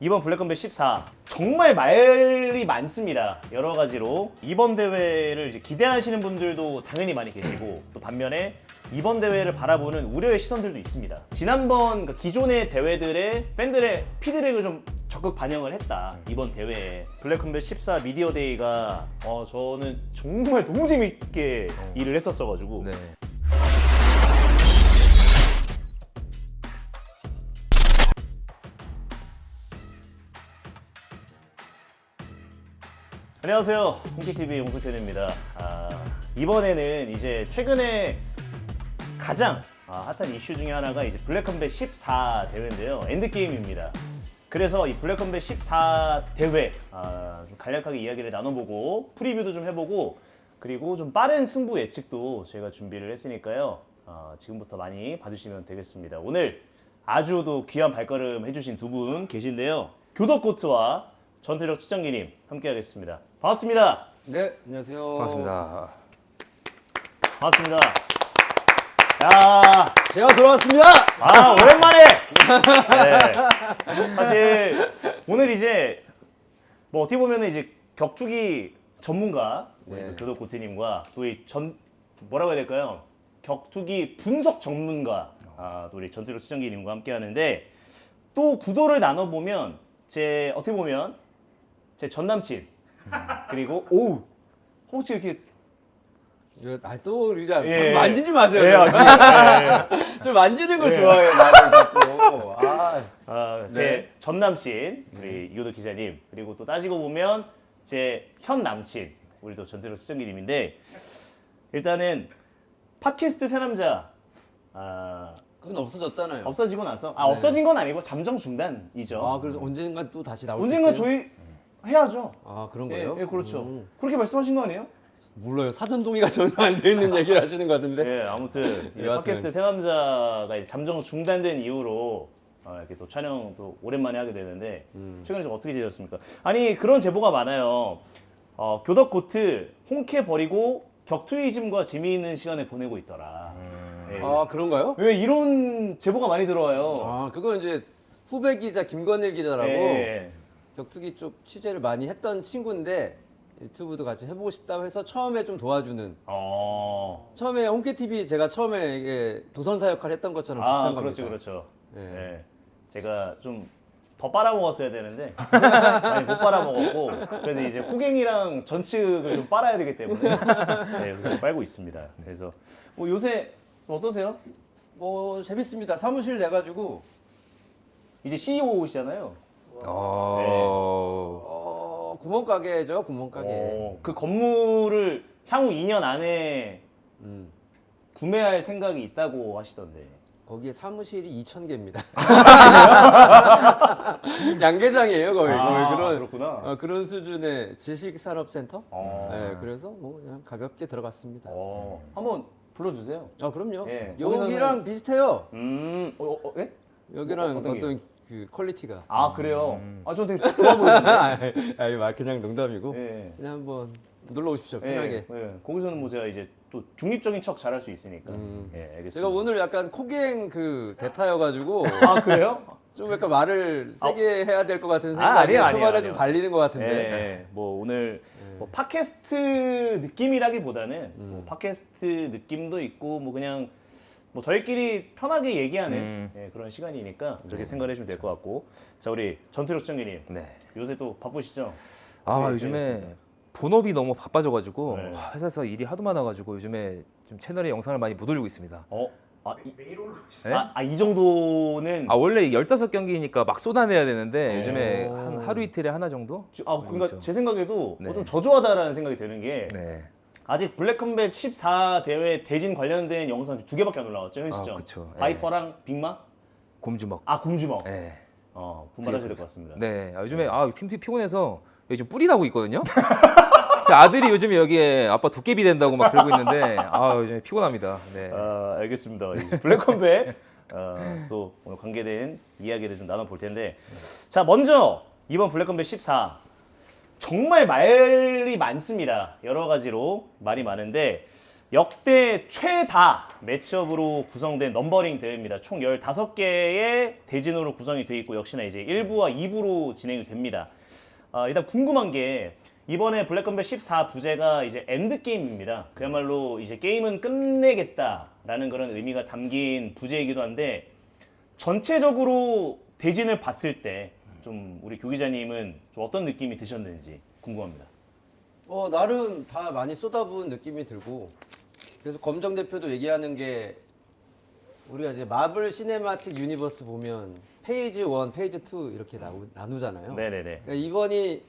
이번 블랙컴뱃 14 정말 말이 많습니다. 여러 가지로 이번 대회를 이제 기대하시는 분들도 당연히 많이 계시고 또 반면에 이번 대회를 바라보는 우려의 시선들도 있습니다. 지난번 기존의 대회들의 팬들의 피드백을 좀 적극 반영을 했다. 이번 대회에 블랙컴뱃 14 미디어 데이가 저는 정말 너무 재밌게 일을 했었어가지고 네. 안녕하세요, 홍키TV 용석현입니다. 이번에는 이제 최근에 가장 핫한 이슈 중에 하나가 이제 블랙컴뱃 14 대회인데요. 엔드게임입니다. 그래서 이 블랙컴뱃 14 대회 좀 간략하게 이야기를 나눠보고 프리뷰도 좀 해보고 그리고 좀 빠른 승부 예측도 저희가 준비를 했으니까요. 지금부터 많이 봐주시면 되겠습니다. 오늘 아주도 귀한 발걸음 해주신 두 분 계신데요. 교덕코트와 전투력 측정기님 함께하겠습니다. 반갑습니다. 네, 안녕하세요. 반갑습니다. 반갑습니다. 야, 제가 돌아왔습니다. 오랜만에. 네. 사실 오늘 이제 뭐 어떻게 보면 이제 격투기 전문가 네. 교덕코트님과 또 이 뭐라고 해야 될까요? 격투기 분석 전문가 또 우리 전투력 측정기님과 함께하는데 또 구도를 나눠 보면 어떻게 보면 제 전 남친 그리고 허벅지 이렇게 또 우리가 예. 자꾸 만지지 마세요. 예, 아직 좀 만지는 걸 예. 좋아해요. 나를 자꾸. 제 네. 전 남친 우리 이효도 기자님 그리고 또 따지고 보면 제 현 남친 우리 또 전태록 시청기님인데 일단은 팟캐스트 새 남자 그건 없어졌잖아요. 없어지고 나서 네. 없어진 건 아니고 잠정 중단이죠. 그래서 언젠가 또 다시 나올 수 언젠가 있어요? 저희 해야죠. 그런 예, 거예요? 예, 그렇죠. 그렇게 말씀하신 거 아니에요? 몰라요. 사전 동의가 전혀 안 돼 있는 얘기를 하시는 것 같은데. 예, 아무튼 이제 여하튼. 팟캐스트 새 남자가 이제 잠정 중단된 이후로 이렇게 또 촬영도 오랜만에 하게 되는데 최근에 좀 어떻게 지내셨습니까? 아니 그런 제보가 많아요. 교덕코트 홍케 버리고 격투이즘과 재미있는 시간을 보내고 있더라. 예. 그런가요? 왜 이런 제보가 많이 들어와요? 그건 이제 후배 기자 김건일 기자라고 예. 격투기 쪽 취재를 많이 했던 친구인데 유튜브도 같이 해보고 싶다고 해서 처음에 좀 도와주는. 처음에 홍케TV 제가 처음에 이게 도선사 역할 했던 것처럼 비슷한 그렇죠, 겁니다. 그렇죠. 예. 예. 제가 좀 더 빨아먹었어야 되는데 많이 못 빨아먹었고 그래서 이제 호갱이랑 전측을 좀 빨아야 되기 때문에 그래서 좀 빨고 있습니다. 그래서 요새 어떠세요? 재밌습니다. 사무실 내가지고 이제 CEO시잖아요. 구멍가게죠, 구멍가게. 그 건물을 향후 2년 안에 구매할 생각이 있다고 하시던데. 거기에 사무실이 2,000개입니다. 양계장이에요, 거의 그런. 그렇구나. 그런 수준의 지식산업센터. 네, 그래서 그냥 가볍게 들어갔습니다. 한번 불러주세요. 그럼요. 예, 여기랑 비슷해요. 예? 여기랑 어떤 게? 어떤 그 퀄리티가. 그래요? 저 되게 좋아 보이는데. 말 그냥 농담이고. 예. 그냥 한번 놀러 오십시오, 편하게. 거기서는 뭐 제가 이제 또 중립적인 척 잘할 수 있으니까. 예, 알겠습니다. 제가 오늘 약간 코갱 대타여가지고 그래요? 좀 약간 말을 세게 해야 될 것 같은 생각이 초반에 아니에요. 좀 달리는 것 같은데. 예, 뭐 오늘 뭐 팟캐스트 느낌이라기보다는 뭐 팟캐스트 느낌도 있고 뭐 그냥 뭐 저희끼리 편하게 얘기하는 그런 시간이니까 그렇게 생각을 해주면 될 것 같고. 자, 우리 전투력 청기님. 네. 요새 또 바쁘시죠? 요즘에 본업이 너무 바빠져가지고 네. 회사에서 일이 하도 많아가지고 요즘에 좀 채널에 영상을 많이 못 올리고 있습니다. 매일 올리고 네? 이 정도는 원래 15경기니까 막 쏟아내야 되는데 요즘에 오. 한 하루 이틀에 하나 정도? 그러니까 있죠. 제 생각에도 네. 좀 저조하다라는 생각이 드는 게 네. 아직 블랙컴뱃 14 대회 대진 관련된 영상 2개밖에 안 올라왔죠, 현 시점. 그쵸. 바이퍼랑 빅마? 곰주먹. 곰주먹. 네. 분발하셔야 될 것 같습니다. 네. 요즘에 피곤해서 여기 좀 뿔이 나고 있거든요. 제 아들이 요즘에 여기에 아빠 도깨비 된다고 막 그러고 있는데 요즘에 피곤합니다. 네. 알겠습니다. 이제 블랙컴뱃 또 오늘 관계된 이야기를 좀 나눠볼 텐데 자, 먼저 이번 블랙컴뱃 14 정말 말이 많습니다. 여러 가지로 말이 많은데 역대 최다 매치업으로 구성된 넘버링 대회입니다. 총 15개의 대진으로 구성이 되어 있고 역시나 이제 1부와 2부로 진행이 됩니다. 일단 궁금한 게 이번에 블랙컴뱃 14 부제가 이제 엔드게임입니다. 그야말로 이제 게임은 끝내겠다라는 그런 의미가 담긴 부제이기도 한데 전체적으로 대진을 봤을 때 좀 우리 교기자님은 좀 어떤 느낌이 드셨는지 궁금합니다. 나름 다 많이 쏟아부은 느낌이 들고 그래서 검정 대표도 얘기하는 게 우리가 이제 마블 시네마틱 유니버스 보면 페이지 1, 페이지 2 이렇게 나누잖아요. 네네네. 그러니까 이번이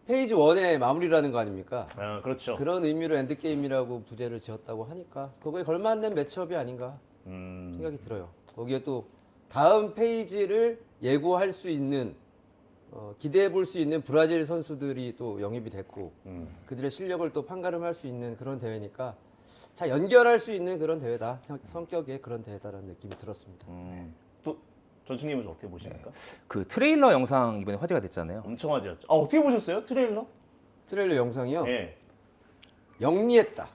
페이지 1의 마무리라는 거 아닙니까? 그렇죠. 그런 의미로 엔드게임이라고 부제를 지었다고 하니까 그거에 걸맞는 매치업이 아닌가 생각이 들어요. 거기에 또 다음 페이지를 예고할 수 있는 기대해 볼 수 있는 브라질 선수들이 또 영입이 됐고 그들의 실력을 또 판가름할 수 있는 그런 대회니까 잘 연결할 수 있는 그런 대회다. 성격의 그런 대회다라는 느낌이 들었습니다. 또 전충님은 좀 어떻게 보십니까? 그 트레일러 영상 이번에 화제가 됐잖아요. 엄청 화제였죠. 어떻게 보셨어요? 트레일러? 트레일러 영상이요. 예. 영리했다.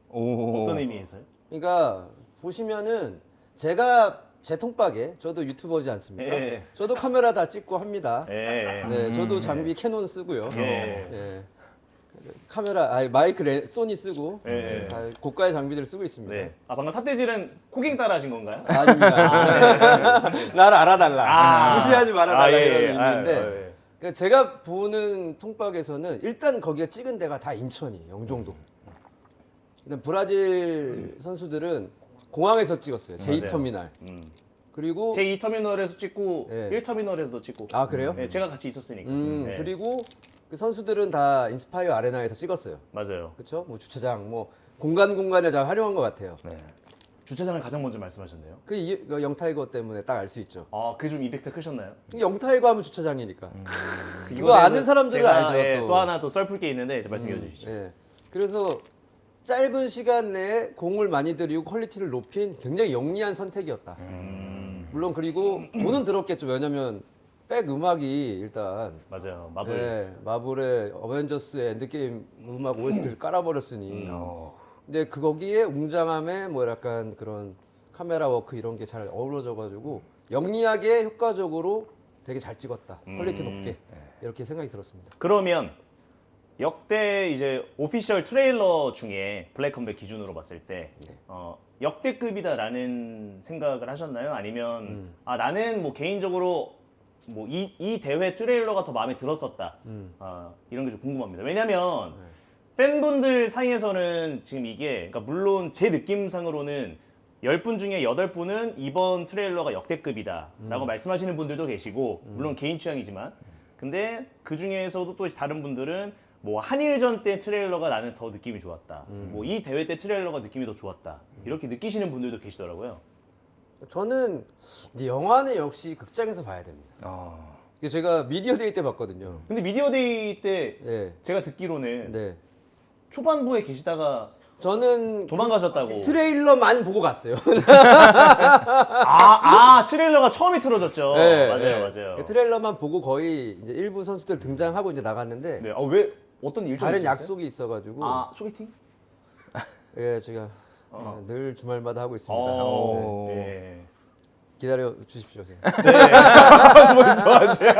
어떤 의미에서요? 그러니까 보시면은 제가 제 통박에 저도 유튜버지 않습니까? 예. 저도 카메라 다 찍고 합니다. 예. 네, 저도 장비 캐논 쓰고요. 예. 예. 카메라, 마이크 소니 쓰고 예. 다 고가의 장비들을 쓰고 있습니다. 네. 방금 삿대질은 코깅 따라 하신 건가요? 아닙니다. 나를 알아달라. 무시하지 말아달라 예, 이런 예. 의미인데 예. 그러니까 제가 보는 통박에서는 일단 거기에 찍은 데가 다 인천이 영종도. 근데 브라질 선수들은 공항에서 찍었어요. 제2터미널. 그리고 제2터미널에서 찍고 예. 1터미널에서도 찍고. 아 그래요? 네, 제가 같이 있었으니까. 네. 그리고 그 선수들은 다 인스파이어 아레나에서 찍었어요. 맞아요. 그렇죠? 뭐 주차장, 뭐 공간을 잘 활용한 것 같아요. 네. 주차장을 가장 먼저 말씀하셨네요. 그 영타이거 때문에 딱 알 수 있죠. 그게 좀 이펙트 크셨나요? 영타이거 하면 주차장이니까. 이거에 그거 아는 대해서 사람들은 제가, 알죠, 예, 또. 또 하나 또 썰풀 게 있는데 말씀해 주시죠. 예. 그래서 짧은 시간 내에 공을 많이 들이고 퀄리티를 높인 굉장히 영리한 선택이었다. 물론 그리고 돈은 들었겠죠. 왜냐면 백 음악이 일단 맞아요. 마블. 네, 마블의 어벤져스의 엔드게임 음악 OST를 깔아버렸으니 근데 거기에 웅장함에 뭐 약간 그런 카메라 워크 이런 게 잘 어우러져가지고 영리하게 효과적으로 되게 잘 찍었다. 퀄리티 높게 이렇게 생각이 들었습니다. 그러면 역대 이제 오피셜 트레일러 중에 블랙컴뱃 기준으로 봤을 때 역대급이다라는 생각을 하셨나요? 아니면 나는 뭐 개인적으로 뭐 이 대회 트레일러가 더 마음에 들었었다. 이런 게 좀 궁금합니다. 왜냐면 팬분들 사이에서는 지금 이게 그러니까 물론 제 느낌상으로는 10분 중에 8분은 이번 트레일러가 역대급이다라고 말씀하시는 분들도 계시고 물론 개인 취향이지만 근데 그 중에서도 또 다른 분들은 뭐 한일전 때 트레일러가 나는 더 느낌이 좋았다. 뭐 이 대회 때 트레일러가 느낌이 더 좋았다. 이렇게 느끼시는 분들도 계시더라고요. 저는 근데 영화는 역시 극장에서 봐야 됩니다. 이게 제가 미디어 데이 때 봤거든요. 근데 미디어데이 때 네. 제가 듣기로는 네. 초반부에 계시다가 저는 도망가셨다고. 트레일러만 보고 갔어요. 트레일러가 처음이 틀어졌죠. 네, 맞아요, 네. 맞아요. 트레일러만 보고 거의 이제 일부 선수들 등장하고 이제 나갔는데 네. 왜 어떤 일정이 다른 있었어요? 약속이 있어가지고 소개팅? 예, 제가 늘 주말마다 하고 있습니다. 네. 네. 네. 기다려 주십시오. 네. 뭐 저한테요.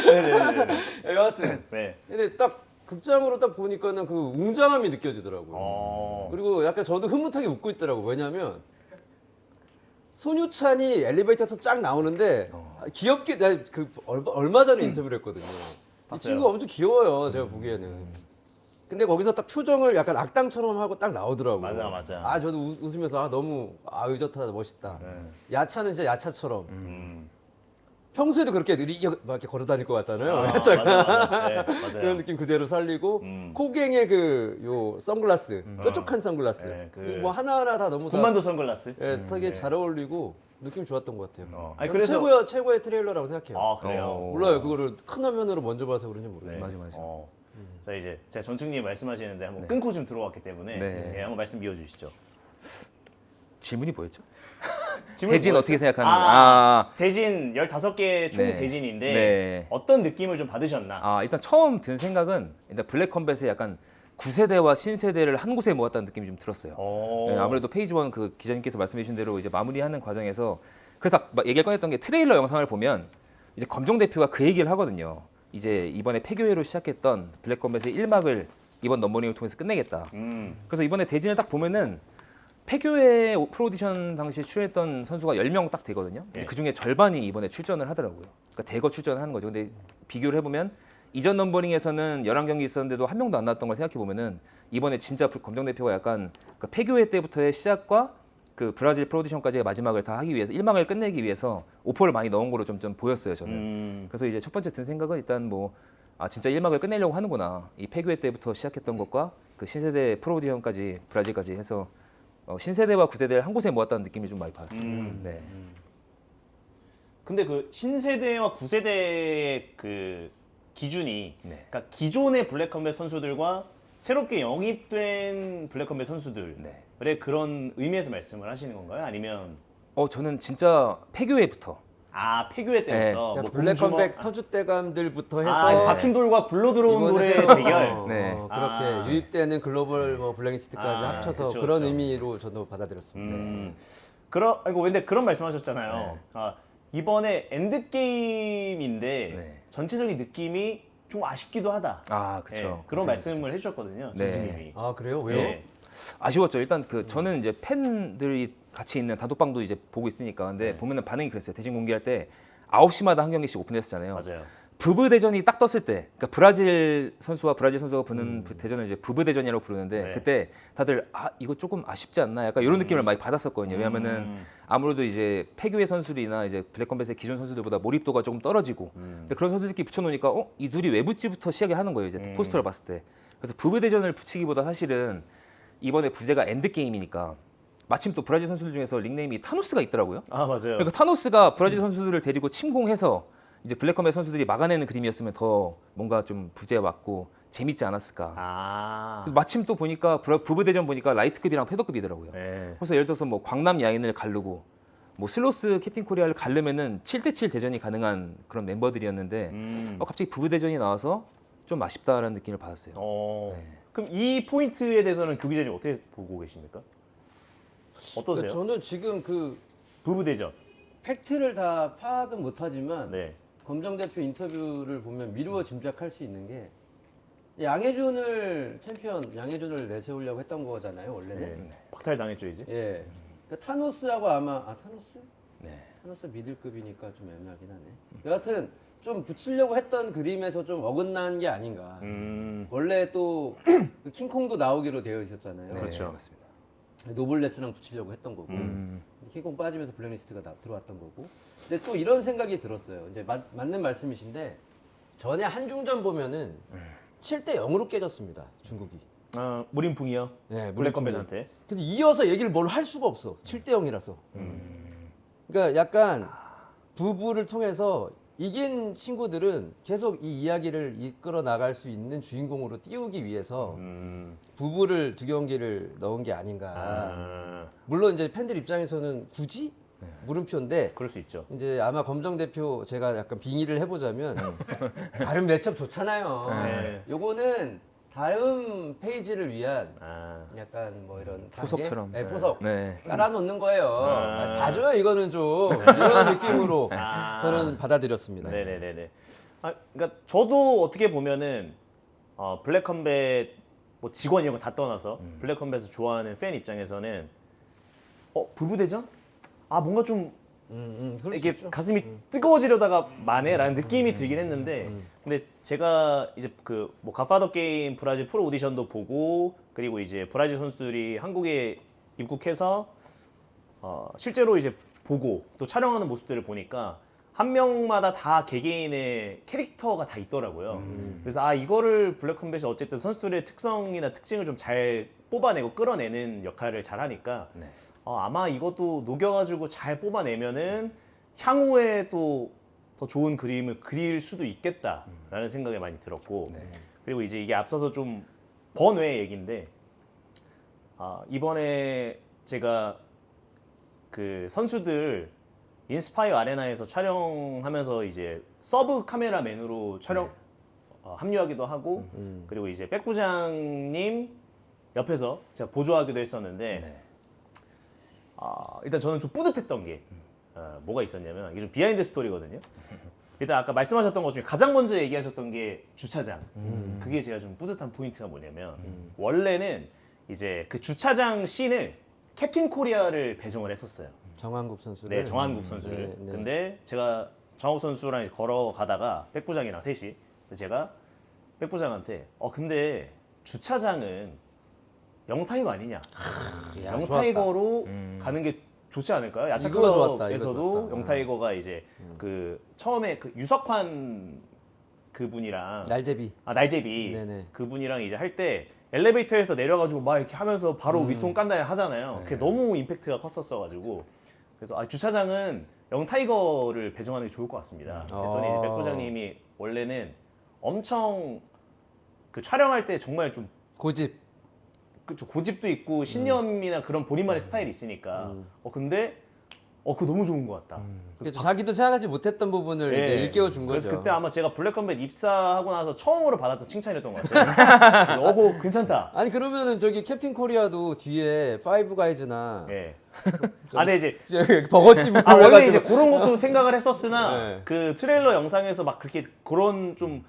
네네네. 여하튼 네. 근데 딱 극장으로 딱 보니까는 그 웅장함이 느껴지더라고요. 그리고 약간 저도 흐뭇하게 웃고 있더라고요. 왜냐면 손유찬이 엘리베이터에서 쫙 나오는데 귀엽게 내가 얼마 전에 인터뷰를 했거든요. 이 봤어요. 친구가 엄청 귀여워요. 제가 보기에는. 근데 거기서 딱 표정을 약간 악당처럼 하고 딱 나오더라고요. 맞아. 저도 웃으면서 너무 의젓하다 멋있다. 네. 야차는 진짜 야차처럼. 평소에도 그렇게 느리게 막 이렇게 걸어다닐 것 같잖아요. 맞아. 네, 맞아요. 그런 느낌 그대로 살리고 코갱의 그 요 선글라스 뾰족한 선글라스 네, 뭐 하나하나 다 너무 다 군만두 선글라스. 되게 잘 어울리고 느낌 좋았던 것 같아요. 아니, 저는 그래서 최고의 트레일러라고 생각해요. 그래요. 몰라요. 그거를 큰 화면으로 먼저 봐서 그런지 모르겠어요. 맞아. 자 이제 제가 전충님 말씀하시는데 한번 끊고 좀 들어왔기 때문에 네. 네, 한번 말씀 이어주시죠. 질문이 뭐였죠? 질문이 대진 뭐였죠? 어떻게 생각하는지. 대진 15개 총 네. 대진인데 네. 어떤 느낌을 좀 받으셨나? 일단 처음 든 생각은 일단 블랙컴뱃의 약간 구세대와 신세대를 한 곳에 모았다는 느낌이 좀 들었어요. 어. 네, 아무래도 페이지 원 그 기자님께서 말씀해 주신 대로 이제 마무리하는 과정에서 그래서 막 얘기를 꺼냈던 게 트레일러 영상을 보면 이제 검정 대표가 그 얘기를 하거든요. 이제 이번에 폐교회로 시작했던 블랙컴뱃의 1막을 이번 넘버링을 통해서 끝내겠다. 그래서 이번에 대진을 딱 보면은 폐교회 프로디션 당시에 출연했던 선수가 10명 딱 되거든요. 근데 예. 그 중에 절반이 이번에 출전을 하더라고요. 그러니까 대거 출전을 하는 거죠. 근데 비교를 해보면 이전 넘버링에서는 11경기 있었는데도 한 명도 안 나왔던 걸 생각해 보면은 이번에 진짜 검정 대표가 약간 그 폐교회 때부터의 시작과 그 브라질 프로디션까지의 마지막을 다 하기 위해서 1막을 끝내기 위해서 오퍼를 많이 넣은 거로 좀 보였어요, 저는. 그래서 이제 첫 번째 든 생각은 일단 뭐 아 진짜 1막을 끝내려고 하는구나. 이 폐교회 때부터 시작했던 것과 그 신세대 프로디션까지 브라질까지 해서 신세대와 구세대를 한 곳에 모았다는 느낌이 좀 많이 받았습니다. 네. 근데 그 신세대와 구세대의 그 기준이 네. 그러니까 기존의 블랙컴뱃 선수들과 새롭게 영입된 블랙컴뱃 선수들의 네. 그런 의미에서 말씀을 하시는 건가요? 아니면 저는 진짜 폐교회부터 폐교회 때부터 그러니까 뭐 블랙컴백 공주먹- 터줏대감들부터 해서 박힌 돌과 굴러 들어온 이번에 돌의 새로, 대결. 네. 그렇게 아. 유입되는 글로벌 뭐 블랙리스트까지 합쳐서 그쵸, 그런 그쵸. 의미로 저도 받아들였습니다. 근데 그런 말씀하셨잖아요. 네. 이번에 엔드 게임인데 네. 전체적인 느낌이 좀 아쉽기도 하다. 아 그렇죠. 그런 말씀을 해주셨거든요, 네. 전지님이. 아 그래요? 왜요? 네. 아쉬웠죠. 일단 그 저는 이제 팬들이 같이 있는 단톡방도 이제 보고 있으니까 근데 보면은 반응이 그랬어요. 대진 공개할 때 9시마다 한 경기씩 오픈했었잖아요. 맞아요. 부부 대전이 딱 떴을 때, 그러니까 브라질 선수가 부는 대전을 이제 부부 대전이라고 부르는데 네. 그때 다들 이거 조금 아쉽지 않나 약간 이런 느낌을 많이 받았었거든요. 왜냐면은 아무래도 이제 폐교회 선수들이나 이제 블랙컴뱃의 기존 선수들보다 몰입도가 조금 떨어지고, 근데 그런 선수들끼리 붙여놓으니까 이 둘이 왜 붙지부터 시작이 하는 거예요. 이제 포스터를 봤을 때. 그래서 부부 대전을 붙이기보다 사실은 이번에 부제가 엔드 게임이니까 마침 또 브라질 선수들 중에서 닉네임이 타노스가 있더라고요. 맞아요. 그러니까 타노스가 브라질 선수들을 데리고 침공해서 이제 블랙컴뱃 선수들이 막아내는 그림이었으면 더 뭔가 좀 부재 맞고 재밌지 않았을까. 마침 또 보니까 부부 대전 보니까 라이트급이랑 패더급이더라고요. 네. 그래서 예를 들어서 뭐 광남 야인을 가르고 뭐 슬로스 캡틴 코리아를 가르면은 7대7 대전이 가능한 그런 멤버들이었는데 갑자기 부부 대전이 나와서 좀 아쉽다라는 느낌을 받았어요. 네. 네. 그럼 이 포인트에 대해서는 교기자님 어떻게 보고 계십니까? 어떠세요? 저는 지금 그 부부 대전. 팩트를 다 파악은 못하지만 네. 검정 대표 인터뷰를 보면 미루어 짐작할 수 있는 게 양혜준을 챔피언 양혜준을 내세우려고 했던 거잖아요 원래는. 네. 박탈 당했죠 이제. 예. 그러니까 타노스하고 아마 타노스? 네. 타노스 미들급이니까 좀 애매하긴 하네. 여하튼 좀 붙이려고 했던 그림에서 좀 어긋난 게 아닌가. 원래 또 그 킹콩도 나오기로 되어 있었잖아요. 네, 그렇죠. 맞습니다. 노블레스랑 붙이려고 했던 거고 킹콩 빠지면서 블랙리스트가 들어왔던 거고. 근데 또 이런 생각이 들었어요. 이제 맞는 말씀이신데 전에 한중전 보면은 7대 0으로 깨졌습니다. 중국이. 무림풍이요. 네, 블랙컴뱃한테. 근데 이어서 얘기를 뭘 할 수가 없어. 7대 0이라서. 그러니까 약간 부부를 통해서 이긴 친구들은 계속 이 이야기를 이끌어 나갈 수 있는 주인공으로 띄우기 위해서 부부를 두 경기를 넣은 게 아닌가. 물론 이제 팬들 입장에서는 굳이 물음표인데 그럴 수 있죠. 이제 아마 검정 대표 제가 약간 빙의를 해보자면 다른 매첩 좋잖아요. 네. 요거는 다음 페이지를 위한 약간 뭐 이런 단계? 포석처럼. 네, 포석 네. 깔아놓는 거예요. 봐줘요 이거는 좀 이런 느낌으로 저는 받아들였습니다. 네네네네. 그러니까 저도 어떻게 보면은 블랙컴뱃 뭐 직원 이런 거 다 떠나서 블랙컴뱃을 좋아하는 팬 입장에서는 부부 대전? 뭔가 좀 그럴 수 이게 있죠. 가슴이 뜨거워지려다가 마네라는 느낌이 들긴 했는데 근데 제가 이제 그 뭐 갓파더 게임 브라질 프로 오디션도 보고 그리고 이제 브라질 선수들이 한국에 입국해서 실제로 이제 보고 또 촬영하는 모습들을 보니까 한 명마다 다 개개인의 캐릭터가 다 있더라고요. 그래서 이거를 블랙컴뱃이 어쨌든 선수들의 특성이나 특징을 좀 잘 뽑아내고 끌어내는 역할을 잘 하니까 네. 아마 이것도 녹여가지고 잘 뽑아내면은 향후에 또 더 좋은 그림을 그릴 수도 있겠다라는 생각이 많이 들었고 그리고 이제 이게 앞서서 좀 번외의 얘기인데 이번에 제가 그 선수들 인스파이어 아레나에서 촬영하면서 이제 서브 카메라맨으로 촬영 합류하기도 하고 그리고 이제 백 부장님 옆에서 제가 보조하기도 했었는데 네. 일단 저는 좀 뿌듯했던 게 뭐가 있었냐면 이게 좀 비하인드 스토리거든요. 일단 아까 말씀하셨던 것 중에 가장 먼저 얘기하셨던 게 주차장. 그게 제가 좀 뿌듯한 포인트가 뭐냐면 원래는 이제 그 주차장 씬을 캡틴 코리아를 배정을 했었어요. 정한국 선수를. 네, 정한국 선수를. 네, 네. 근데 제가 정한국 선수랑 이제 걸어가다가 백 부장이랑 셋이 제가 백 부장한테 근데 주차장은 영타이거 아니냐? 야, 영타이거로 가는 게 좋지 않을까요? 야차 이거 좋았다, 이거 클럽에서도 좋았다. 영타이거가 이제 그 처음에 그 유석환 그분이랑 날제비. 날제비 네네. 그분이랑 이제 할 때 엘리베이터에서 내려가지고 막 이렇게 하면서 바로 위통 깐다 하잖아요. 그게 너무 임팩트가 컸었어가지고 그래서 주차장은 영타이거를 배정하는 게 좋을 것 같습니다. 그랬더니 이제 백 부장님이 원래는 엄청 그 촬영할 때 정말 좀 고집. 그쵸, 고집도 있고 신념이나 그런 본인만의 스타일이 있으니까 근데 그거 너무 좋은 것 같다. 그렇죠. 자기도 생각하지 못했던 부분을 예. 이제 일깨워 준 거죠. 그래서 그때 아마 제가 블랙컴뱃 입사하고 나서 처음으로 받았던 칭찬이었던 것 같아요. 그래서 그거 괜찮다. 아니 그러면은 저기 캡틴 코리아도 뒤에 파이브 가이즈나 예. 네 이제 버거집을 원래 이제 그런 것도 생각을 했었으나 네. 그 트레일러 영상에서 막 그렇게 그런 좀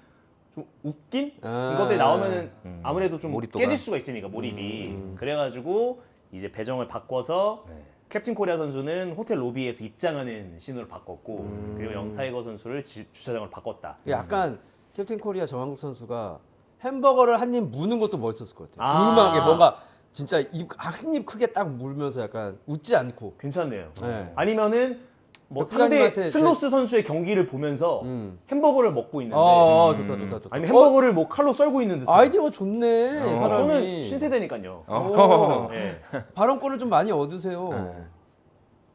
웃긴 것들이 나오면은 아무래도 좀 몰입도가. 깨질 수가 있으니까 몰입이. 그래가지고 이제 배정을 바꿔서 캡틴 코리아 선수는 호텔 로비에서 입장하는 씬으로 바꿨고 그리고 영타이거 선수를 주차장으로 바꿨다. 약간 캡틴 코리아 정한국 선수가 햄버거를 한 입 무는 것도 멋있었을 것 같아요. 아. 궁금하게 뭔가 진짜 한 입 크게 딱 물면서 약간 웃지 않고. 괜찮네요. 네. 아니면은 뭐 상대 부장님한테 슬로스 선수의 경기를 보면서 햄버거를 먹고 있는데 좋다. 아니면 햄버거를 뭐 칼로 썰고 있는 듯. 아이디어가 좋네. 사람이. 저는 신세대니까요. 오. 예. 발언권을 좀 많이 얻으세요.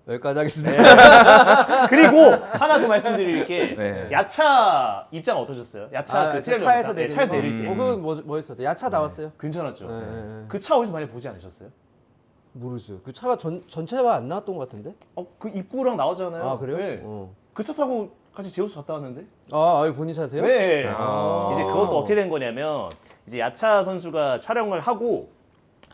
여기까지 하겠습니다. 그리고 하나 더 말씀드릴 게 네. 야차 입장 어떠셨어요? 야차 그 트레일러 차에서 영상. 네, 내리는 차에서 거? 내릴 때 그건 뭐였어요? 야차 나왔어요? 괜찮았죠. 네. 그 차 어디서 많이 보지 않으셨어요? 모르겠어요. 그 차가 전체가 안 나왔던 것 같은데? 그 입구랑 나오잖아요. 아 그래요? 네. 어. 그 차 타고 같이 제우스 갔다 왔는데. 본인 차세요? 네. 아. 이제 그것도 어떻게 된 거냐면 이제 야차 선수가 촬영을 하고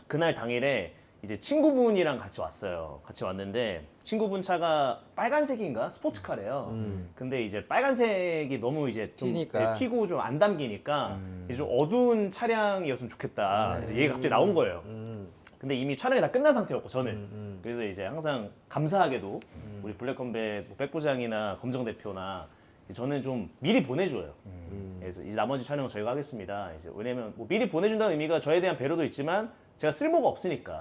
그날 당일에 이제 친구분이랑 같이 왔어요. 같이 왔는데 친구분 차가 빨간색인가 스포츠카래요. 근데 이제 빨간색이 너무 이제 좀 튀니까. 튀고 좀 안 담기니까 이제 좀 어두운 차량이었으면 좋겠다. 그래서 얘가 갑자기 나온 거예요. 근데 이미 촬영이 다 끝난 상태였고 저는 그래서 이제 항상 감사하게도 우리 블랙컴뱃 뭐 백부장이나 검정 대표나 저는 좀 미리 보내줘요. 그래서 이제 나머지 촬영은 저희가 하겠습니다. 이제 왜냐면 뭐 미리 보내준다는 의미가 저에 대한 배려도 있지만 제가 쓸모가 없으니까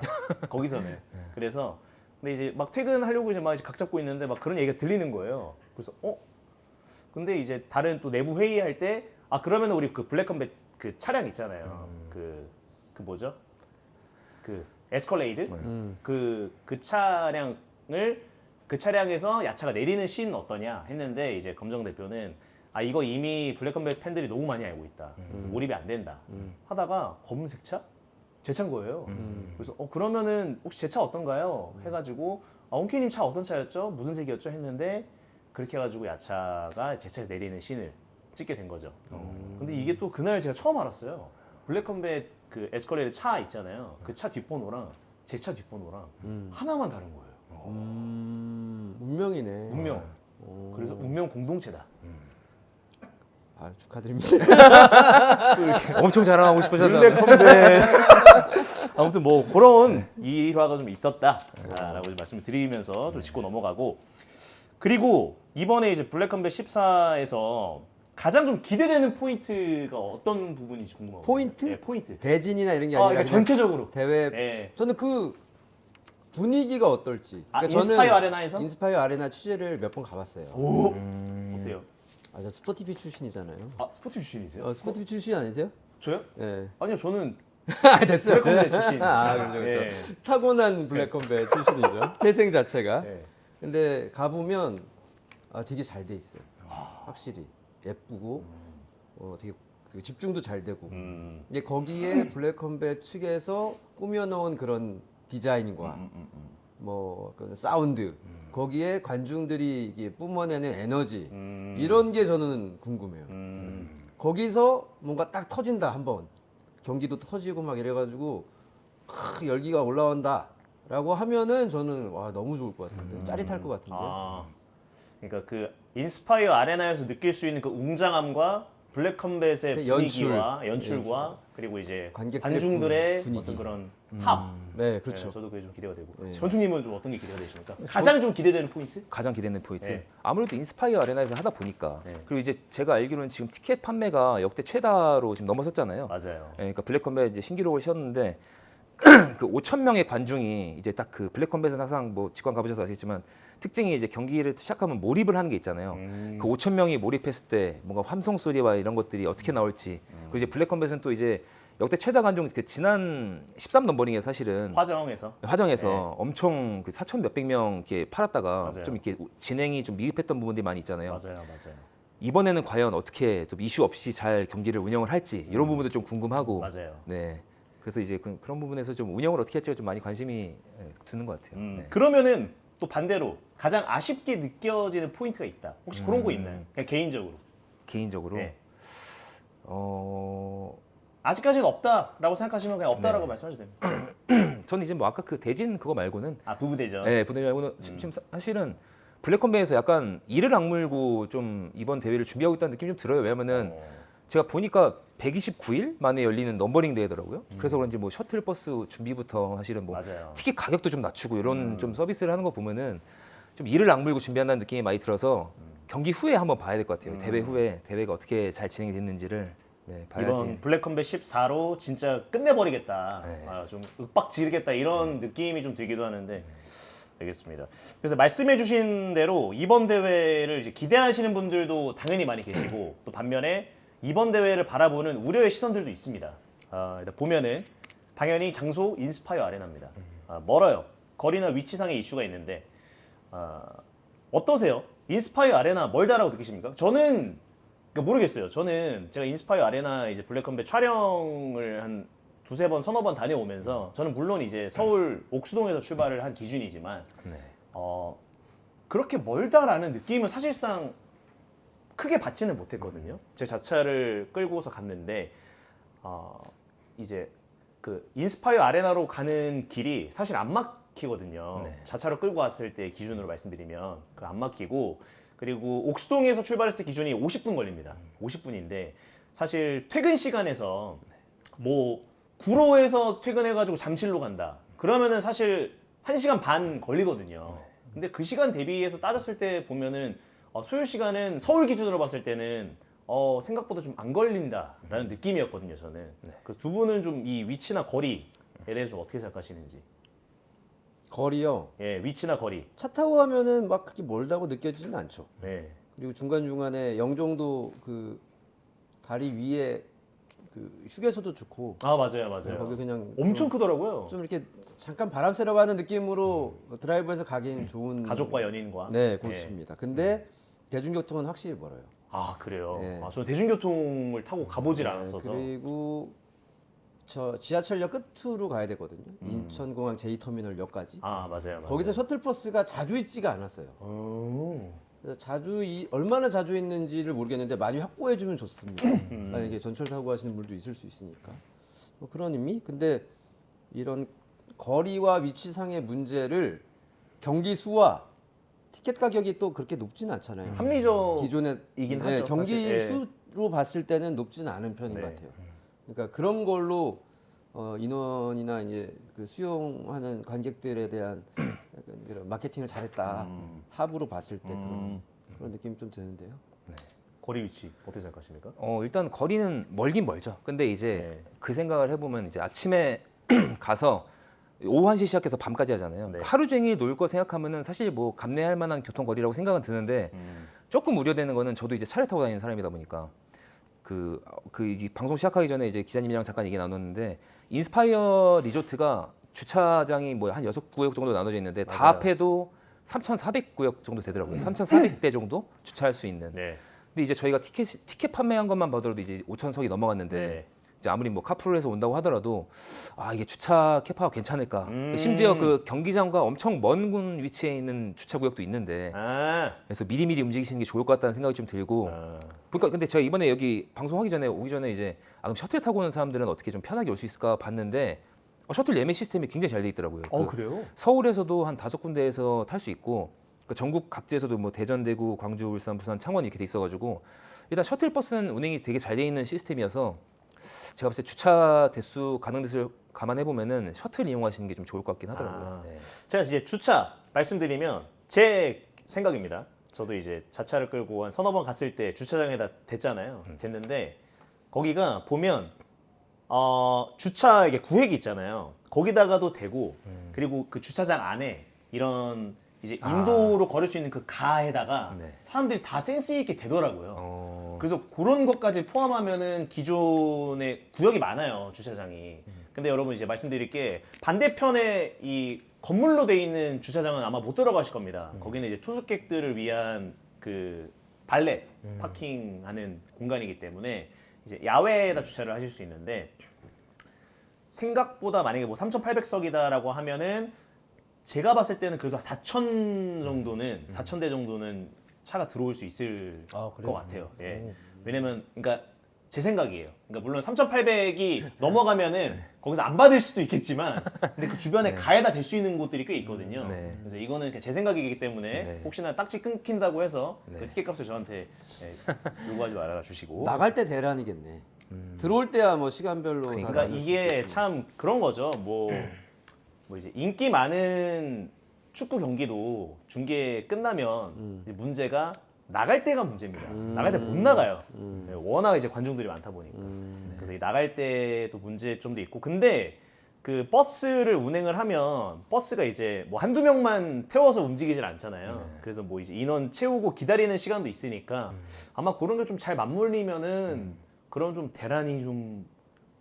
거기서는. 그래서 근데 이제 막 퇴근하려고 이제 막 이제 각 잡고 있는데 막 그런 얘기가 들리는 거예요. 그래서 근데 이제 다른 또 내부 회의할 때 그러면 우리 그 블랙컴뱃 그 차량 있잖아요. 그 뭐죠? 그 에스컬레이드 그 차량을 그 차량에서 야차가 내리는 씬 어떠냐 했는데 이제 검정 대표는 이거 이미 블랙컴뱃 팬들이 너무 많이 알고 있다. 그래서 몰입이 안 된다. 하다가 검은색 차? 제 차인 거예요. 그래서 그러면은 혹시 제 차 어떤가요? 해가지고 원키님 차 어떤 차였죠? 무슨 색이었죠? 했는데 그렇게 해가지고 야차가 제 차에서 내리는 씬을 찍게 된 거죠. 근데 이게 또 그날 제가 처음 알았어요. 블랙컴뱃 그 에스컬레이드 차 있잖아요. 그 차 뒷번호랑 제 차 뒷번호랑 하나만 다른 거예요. 운명이네. 운명. 그래서 운명 공동체다. 축하드립니다. 엄청 자랑하고 싶으셨나 블랙컴뱃. 아무튼 뭐 그런 일화가 좀 있었다라고 좀 말씀을 드리면서 좀 짚고 넘어가고 그리고 이번에 이제 블랙컴뱃 14에서 가장 좀 기대되는 포인트가 어떤 부분인지 궁금합니다. 포인트? 네, 포인트. 대진이나 이런 게 아니라 그러니까 그냥 전체적으로. 대회. 네. 저는 그 분위기가 어떨지. 인스파이어 아레나에서? 인스파이어 아레나 취재를 몇 번 가봤어요. 오. 어때요? 저 스포티비 출신이잖아요. 스포츠 출신이세요? 스포티비 출신 아니세요? 저요? 네. 아니요, 저는 됐어요. 블랙컴뱃 출신. 그렇죠. 예. 타고난 블랙컴뱃 출신이죠. 태생 자체가. 네. 근데 가보면 되게 잘 돼 있어요. 확실히 예쁘고 되게 그 집중도 잘 되고. 이제 거기에 블랙컴뱃 측에서 꾸며놓은 그런 디자인과 뭐 그 사운드, 거기에 관중들이 이게 뿜어내는 에너지 이런 게 저는 궁금해요. 거기서 뭔가 딱 터진다 한번 경기도 터지고 막 이래가지고 열기가 올라온다라고 하면은 저는 와 너무 좋을 것 같은데 짜릿할 것 같은데. 아, 그러니까 그 인스파이어 아레나에서 느낄 수 있는 그 웅장함과 블랙컴뱃의 그 분위기와 연출과 그리고 이제 관객들의 관중들의 분위기. 어떤 그런 합. 네, 네, 그렇죠. 저도 그게 좀 기대가 되고. 네. 전충님은 좀 어떤 게 기대가 되십니까? 가장 좀 기대되는 포인트? 가장 기대되는 포인트. 네. 아무래도 인스파이어 아레나에서 하다 보니까 네. 그리고 이제 제가 알기로는 지금 티켓 판매가 역대 최다로 지금 넘어섰잖아요. 맞아요. 예, 그러니까 블랙컴뱃 이제 신기록을 세웠는데 그 5천 명의 관중이 이제 딱 그 블랙컴뱃은 항상 뭐 직관 가보셔서 아시겠지만 특징이 이제 경기를 시작하면 몰입을 하는 게 있잖아요. 그 5천 명이 몰입했을 때 뭔가 함성 소리와 이런 것들이 어떻게 나올지. 그리고 이제 블랙컴뱃은 또 이제 역대 최다 관중 그 지난 13 넘버링에 사실은 화정에서. 화정에서 네. 엄청 그 4천 몇백 명 이렇게 팔았다가 맞아요. 좀 이렇게 진행이 좀 미흡했던 부분들이 많이 있잖아요. 맞아요, 맞아요. 이번에는 과연 어떻게 좀 이슈 없이 잘 경기를 운영을 할지 이런 부분도 좀 궁금하고. 맞아요. 네. 그래서 이제 그런 부분에서 좀 운영을 어떻게 할지가 좀 많이 관심이 드는 것 같아요. 네. 그러면은 또 반대로 가장 아쉽게 느껴지는 포인트가 있다. 혹시 그런 거 있나요? 그냥 개인적으로. 개인적으로 네. 어 아직까지는 없다라고 생각하시면 그냥 없다라고 네. 말씀하셔도 됩니다. 저는 이제 뭐 아까 그 대진 그거 말고는 아, 부부대전. 네, 부대 말고는 지금 사실은 블랙컴뱃에서 약간 이를 악물고 좀 이번 대회를 준비하고 있다는 느낌이 좀 들어요. 왜냐면은 제가 보니까 129일 만에 열리는 넘버링 대회더라고요. 그래서 그런지 뭐 셔틀버스 준비부터 사실은 뭐 맞아요. 티켓 가격도 좀 낮추고 이런 좀 서비스를 하는 거 보면은 좀 이를 악물고 준비한다는 느낌이 많이 들어서 경기 후에 한번 봐야 될 것 같아요. 대회 후에 대회가 어떻게 잘 진행이 됐는지를 네, 봐야지. 이번 블랙컴뱃 14로 진짜 끝내버리겠다. 네. 아, 좀 윽박 지르겠다 이런 느낌이 좀 들기도 하는데 알겠습니다. 그래서 말씀해주신 대로 이번 대회를 이제 기대하시는 분들도 당연히 많이 계시고 또 반면에 이번 대회를 바라보는 우려의 시선들도 있습니다. 일단 보면은 당연히 장소 인스파이어 아레나입니다. 멀어요. 거리나 위치상의 이슈가 있는데 어떠세요? 인스파이어 아레나 멀다라고 느끼십니까? 저는 그러니까 모르겠어요. 저는 제가 인스파이어 아레나 이제 블랙컴뱃 촬영을 한 두세 번, 서너 번 다녀오면서 저는 물론 이제 서울 옥수동에서 출발을 한 기준이지만 네. 그렇게 멀다라는 느낌은 사실상 크게 받지는 못했거든요. 제 자차를 끌고서 갔는데 이제 그 인스파이어 아레나로 가는 길이 사실 안 막히거든요. 네. 자차로 끌고 왔을 때 기준으로 말씀드리면 그 안 막히고 그리고 옥수동에서 출발했을 때 기준이 50분 걸립니다. 50분인데 사실 퇴근 시간에서 뭐 구로에서 퇴근해가지고 잠실로 간다. 그러면은 사실 1시간 반 걸리거든요. 근데 그 시간 대비해서 따졌을 때 보면은 소요 시간은 서울 기준으로 봤을 때는 생각보다 좀 안 걸린다라는 느낌이었거든요, 저는. 그래서 두 분은 좀 이 위치나 거리에 대해서 좀 어떻게 생각하시는지. 거리요. 예, 위치나 거리. 차 타고 가면은 막 그렇게 멀다고 느껴지진 않죠. 네. 그리고 중간중간에 영종도 그 다리 위에 그 휴게소도 좋고 아, 맞아요, 맞아요. 거기 그냥 엄청 크더라고요. 좀 이렇게 잠깐 바람 쐬러 가는 느낌으로 드라이브해서 가긴 좋은 가족과 연인과. 네, 예. 곳입니다. 근데 대중교통은 확실히 멀어요. 아, 그래요. 예. 저는 대중교통을 타고 가보질 네, 않았어서. 그리고 저 지하철역 끝으로 가야 되거든요. 인천공항 제2터미널역까지. 아, 맞아요, 맞아요. 거기서 셔틀버스가 자주 있지가 않았어요. 그래서 얼마나 자주 있는지를 모르겠는데 많이 확보해주면 좋습니다. 만약에 전철 타고 가시는 분도 있을 수 있으니까 뭐 그런 의미. 근데 이런 거리와 위치상의 문제를 경기 수와 티켓 가격이 또 그렇게 높지는 않잖아요. 합리적이긴 기존에 하죠. 경기 사실. 예. 수로 봤을 때는 높지는 않은 편인 네. 것 같아요. 그러니까 그런 걸로 인원이나 이제 그 수용하는 관객들에 대한 약간 그런 마케팅을 잘했다. 합으로 봤을 때 그런 느낌이 좀 드는데요. 거리 위치 어떻게 생각하십니까? 일단 거리는 멀긴 멀죠. 근데 이제 네. 그 생각을 해보면 이제 아침에 가서 오후 1시 시작해서 밤까지 하잖아요. 네. 하루 종일 놀 거 생각하면은 사실 뭐 감내할 만한 교통 거리라고 생각은 드는데 조금 우려되는 거는 저도 이제 차를 타고 다니는 사람이다 보니까 이 방송 시작하기 전에 이제 기자님이랑 잠깐 얘기 나눴는데 인스파이어 리조트가 주차장이 뭐 한 6구역 정도 나눠져 있는데 다 맞아요. 합해도 3,400구역 정도 되더라고요. 3,400대 정도 주차할 수 있는. 네. 근데 이제 저희가 티켓 판매한 것만 봐도 이제 5,000석이 넘어갔는데 네. 이제 아무리 뭐 카풀에서 온다고 하더라도 아 이게 주차 캐파가 괜찮을까? 심지어 그 경기장과 엄청 먼 군 위치에 있는 주차 구역도 있는데 아, 그래서 미리미리 움직이시는 게 좋을 것 같다는 생각이 좀 들고. 그러니까 근데 제가 이번에 여기 방송하기 전에 오기 전에 이제 아 그럼 셔틀 타고 오는 사람들은 어떻게 좀 편하게 올 수 있을까 봤는데 셔틀 예매 시스템이 굉장히 잘 돼 있더라고요. 그래요? 서울에서도 한 5군데에서 탈 수 있고 그러니까 전국 각지에서도 뭐 대전, 대구, 광주, 울산, 부산, 창원 이렇게 돼 있어가지고 일단 셔틀 버스는 운행이 되게 잘 돼 있는 시스템이어서 제가 봤을 때 주차 대수 가능 대수를 감안해 보면은 셔틀 이용하시는 게 좀 좋을 것 같긴 하더라고요. 네. 제가 이제 주차 말씀드리면 제 생각입니다. 저도 이제 자차를 끌고 한 서너 번 갔을 때 주차장에다 댔잖아요. 됐는데 거기가 보면 주차 이게 구획이 있잖아요. 거기다가도 대고 그리고 그 주차장 안에 이런 이제 인도로 걸을 수 있는 그 가에다가 네. 사람들이 다 센스 있게 대더라고요. 어... 그래서 그런 것까지 포함하면은 기존에 구역이 많아요, 주차장이. 근데 여러분 이제 말씀드릴 게 반대편에 이 건물로 돼 있는 주차장은 아마 못 들어가실 겁니다. 거기는 이제 투숙객들을 위한 그 발렛 파킹하는 공간이기 때문에 이제 야외에다 주차를 하실 수 있는데 생각보다 만약에 뭐 3,800석이다라고 하면은 제가 봤을 때는 그래도 4,000 정도는 4,000대 정도는 차가 들어올 수 있을 아, 것 그래요? 같아요. 예. 왜냐면 그러니까 제 생각이에요. 그러니까 물론 3,800이 넘어가면은 거기서 안 받을 수도 있겠지만 근데 그 주변에 가에다 댈 수 있는 곳들이 꽤 있거든요. 네. 그래서 이거는 그냥 제 생각이기 때문에 네. 혹시나 딱지 끊긴다고 해서 네. 그 티켓 값을 저한테 요구하지 말아 주시고. 나갈 때 대란이겠네. 들어올 때야 뭐 시간별로 다 그러니까 나눌 수 이게 있겠지만. 참 그런 거죠. 뭐 이제 인기 많은 축구 경기도 중계 끝나면 이제 문제가 나갈 때가 문제입니다. 나갈 때 못 나가요. 네, 워낙 이제 관중들이 많다 보니까. 그래서 이 나갈 때도 문제점도 있고. 근데 그 버스를 운행을 하면 버스가 이제 뭐 한두 명만 태워서 움직이질 않잖아요. 그래서 뭐 이제 인원 채우고 기다리는 시간도 있으니까 아마 그런 게 좀 잘 맞물리면은 그런 좀 대란이 좀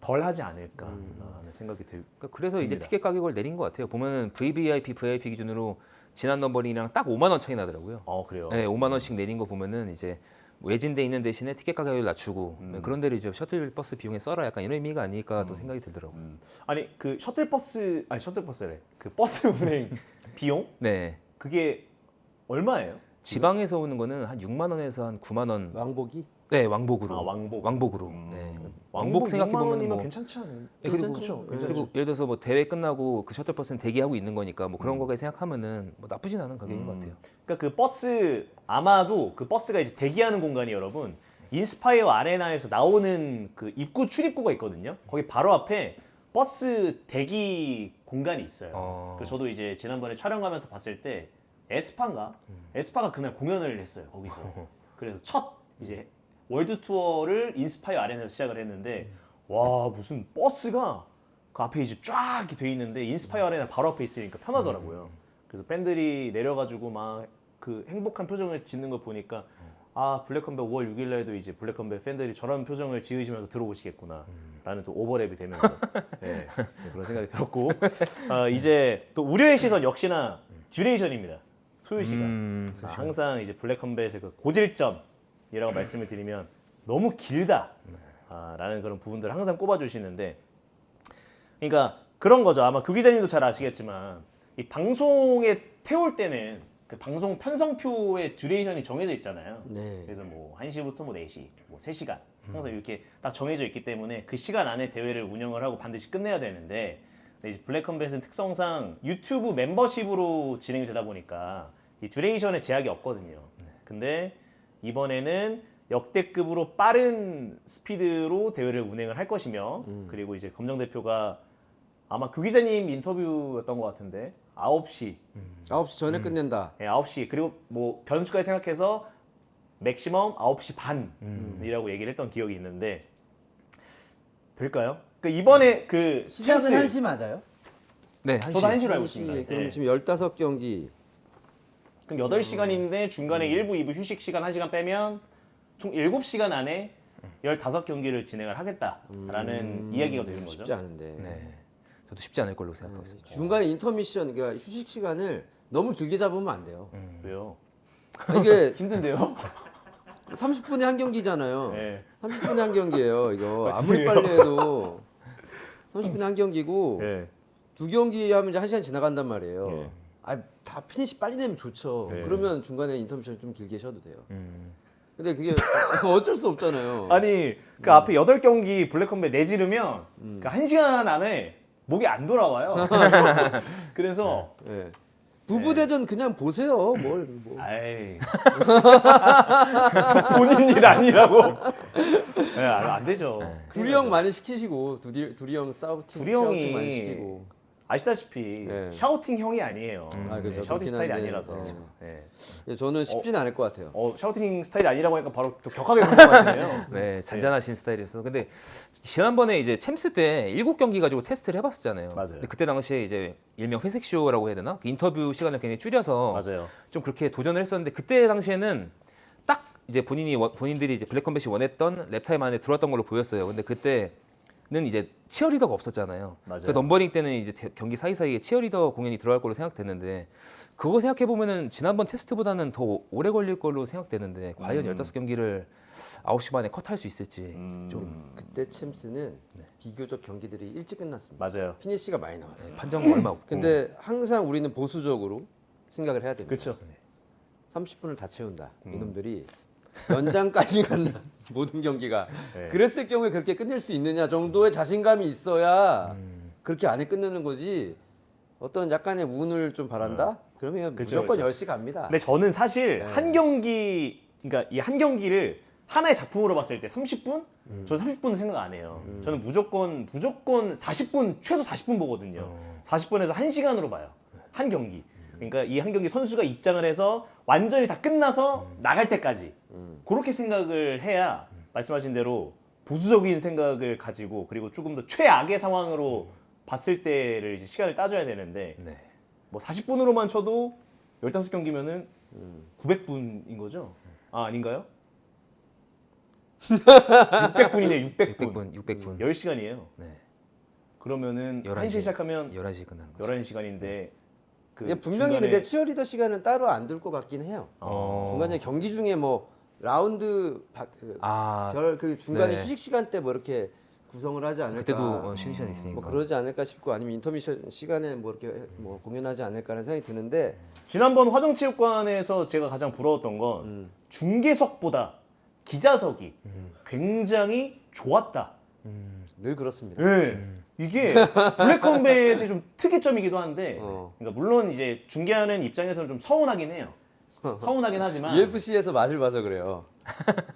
덜 하지 않을까 하는 생각이 그러니까 그래서 이제 듭니다. 티켓 가격을 내린 것 같아요. 보면은 VVIP, VIP 기준으로 지난 넘버링이랑 딱 5만 원 차이 나더라고요. 그래요. 네, 5만 원씩 내린 거 보면은 이제 외진돼 있는 대신에 티켓 가격을 낮추고 그런 데를 이제 셔틀 버스 비용에 써라 약간 이런 의미가 아닐까 또 생각이 들더라고요. 아니 그 셔틀버스래. 그 버스 운행 비용 네, 그게 얼마예요? 지방에서 오는 거는 한 6만 원에서 한 9만 원. 왕복이? 네, 왕복으로. 왕복. 으로 네. 왕복 생각해 6만 보면 원이면 뭐 괜찮지 않아요? 네, 그리고, 괜찮죠. 그리고 예를 들어서 뭐 대회 끝나고 그 셔틀버스는 대기하고 있는 거니까 뭐 그런 거까지 생각하면은 뭐 나쁘진 않은 가격인 것 같아요. 그러니까 그 버스 아마도 그 버스가 이제 대기하는 공간이 여러분 인스파이어 아레나에서 나오는 그 입구 출입구가 있거든요. 거기 바로 앞에 버스 대기 공간이 있어요. 그래서 저도 이제 지난번에 촬영 가면서 봤을 때 에스파가 그날 공연을 했어요. 거기서. 그래서 첫 이제 월드 투어를 인스파이어 아레나에서 시작을 했는데 와 무슨 버스가 그 앞에 이제 쫙 이렇게 돼 있는데 인스파이어 아레나 바로 앞에 있으니까 편하더라고요. 그래서 팬들이 내려가지고 막 그 행복한 표정을 짓는 걸 보니까 아 블랙컴백 5월 6일 날도 이제 블랙컴백 팬들이 저런 표정을 지으시면서 들어오시겠구나 라는 또 오버랩이 되면서 네, 그런 생각이 들었고 이제 또 우려의 시선 역시나 듀레이션입니다. 소요 시간. 항상 이제 블랙컴백의 그 고질점이라고 말씀을 드리면 너무 길다 라는 그런 부분들을 항상 꼽아주시는데 그러니까 그런 거죠. 아마 교 기자님도 잘 아시겠지만 이 방송에 태울 때는 그 방송 편성표의 듀레이션이 정해져 있잖아요. 네. 그래서 뭐 1시부터 뭐 4시, 뭐 3시간 항상 이렇게 딱 정해져 있기 때문에 그 시간 안에 대회를 운영을 하고 반드시 끝내야 되는데 근데 이제 블랙컴뱃은 특성상 유튜브 멤버십으로 진행이 되다 보니까 이 듀레이션에 제약이 없거든요. 근데 이번에는 역대급으로 빠른 스피드로 대회를 운행을 할 것이며 그리고 이제 검정 대표가 아마 교 기자님 인터뷰였던 것 같은데 9시 9시 전에 끝낸다. 9시 그리고 뭐 변수까지 생각해서 맥시멈 9시 반이라고 얘기를 했던 기억이 있는데 될까요? 그러니까 이번에 그 시작은 챔스 1시 맞아요? 네, 저도 1시로 알고 1시, 있습니다. 그럼 네. 지금 15경기. 그럼 8시간인데 중간에 1부, 2부 휴식 시간 1시간 빼면 총 7시간 안에 15경기를 진행을 하겠다라는 이야기가 되는 거죠. 쉽지 않은데. 네. 저도 쉽지 않을 걸로 생각하고 있습니다. 중간에 인터미션, 그러니까 휴식 시간을 너무 길게 잡으면 안 돼요. 왜요? 이게 힘든데요? 30분에 한 경기잖아요. 예. 30분에 한 경기예요. 이거 아무리 죄송해요. 빨리 해도 30분에 한 경기고 예. 두 경기 하면 이제 1시간 지나간단 말이에요. 예. 다 피니시 빨리 내면 좋죠. 예. 그러면 중간에 인터미션 좀 길게 쉬어도 돼요. 근데 그게 어쩔 수 없잖아요. 아니 그 앞에 8경기 블랙컴뱃 내지르면 그 1시간 안에 목이 안 돌아와요. 그래서 예. 부부 대전 그냥 보세요. 뭘 뭐. 아이 또 본인 일 아니라고. 네, 안 되죠. 두리 형 많이 시키시고 두리 형 싸우팅 두리 샤우팅 많이 형이 시키고. 아시다시피 네. 샤우팅 형이 아니에요. 아, 그렇죠. 샤우팅 그렇긴 스타일이 한데, 아니라서. 네. 저는 쉽진 않을 것 같아요. 샤우팅 스타일이 아니라고 하니까 바로 또 격하게 공격하시네요. 네, 잔잔하신 스타일이었어. 근데 지난번에 이제 챔스 때 7경기 가지고 테스트를 해봤었잖아요. 맞아요. 근데 그때 당시에 이제 일명 회색 쇼라고 해야 되나? 그 인터뷰 시간을 굉장히 줄여서 맞아요. 좀 그렇게 도전을 했었는데 그때 당시에는 딱 이제 본인들이 이제 블랙컴뱃이 원했던 랩타임 안에 들어왔던 걸로 보였어요. 근데 그때는 이제 치어리더가 없었잖아요. 맞아요. 그 넘버링 때는 이제 경기 사이사이에 치어리더 공연이 들어갈 걸로 생각됐는데 그거 생각해 보면은 지난번 테스트보다는 더 오래 걸릴 걸로 생각되는데 과연 15경기를 9시 반에 컷할 수 있을지 좀 그때 챔스는 비교적 경기들이 일찍 끝났습니다. 맞아요. 피니시가 많이 나왔어요. 판정 얼마 없고. 근데 항상 우리는 보수적으로 생각을 해야 됩니다. 그렇죠. 30분을 다 채운다. 이놈들이 연장까지 간다. 모든 경기가. 네. 그랬을 경우에 그렇게 끝낼 수 있느냐 정도의 자신감이 있어야 그렇게 안에 끝내는 거지. 어떤 약간의 운을 좀 바란다? 그러면 그쵸, 무조건 그쵸. 10시 갑니다. 근데 저는 사실 한 경기, 그러니까 이 한 경기를 하나의 작품으로 봤을 때 30분? 저는 30분은 생각 안 해요. 저는 무조건 40분, 최소 40분 보거든요. 40분에서 1시간으로 봐요. 한 경기. 그러니까 이 한 경기 선수가 입장을 해서 완전히 다 끝나서 나갈 때까지 그렇게 생각을 해야 말씀하신 대로 보수적인 생각을 가지고 그리고 조금 더 최악의 상황으로 봤을 때를 이제 시간을 따져야 되는데 네. 뭐 40분으로만 쳐도 15경기면은 900분인 거죠? 아, 아닌가요? 600분이네, 600분. 600분. 10시간이에요. 네. 그러면은 11시. 1시에 시작하면 11시에 끝나는 거죠. 11시간인데 그 이게 분명히 중간에- 근데 치어리더 시간은 따로 안 둘 것 같긴 해요. 중간에 경기 중에 뭐 라운드 아, 그 중간에 네. 휴식 시간 때 뭐 이렇게 구성을 하지 않을까. 그때도 쉬는 시간 있으니까. 뭐 그러지 않을까 싶고 아니면 인터미션 시간에 뭐 이렇게 뭐 공연하지 않을까라는 생각이 드는데 지난번 화정체육관에서 제가 가장 부러웠던 건 중계석보다 기자석이 굉장히 좋았다. 늘 그렇습니다. 네. 이게 블랙컴뱃의 좀 특이점이기도 한데, 어. 그러니까 물론 이제 중계하는 입장에서는 좀 서운하긴 해요. 서운하긴 하지만. UFC에서 맛을 봐서 그래요.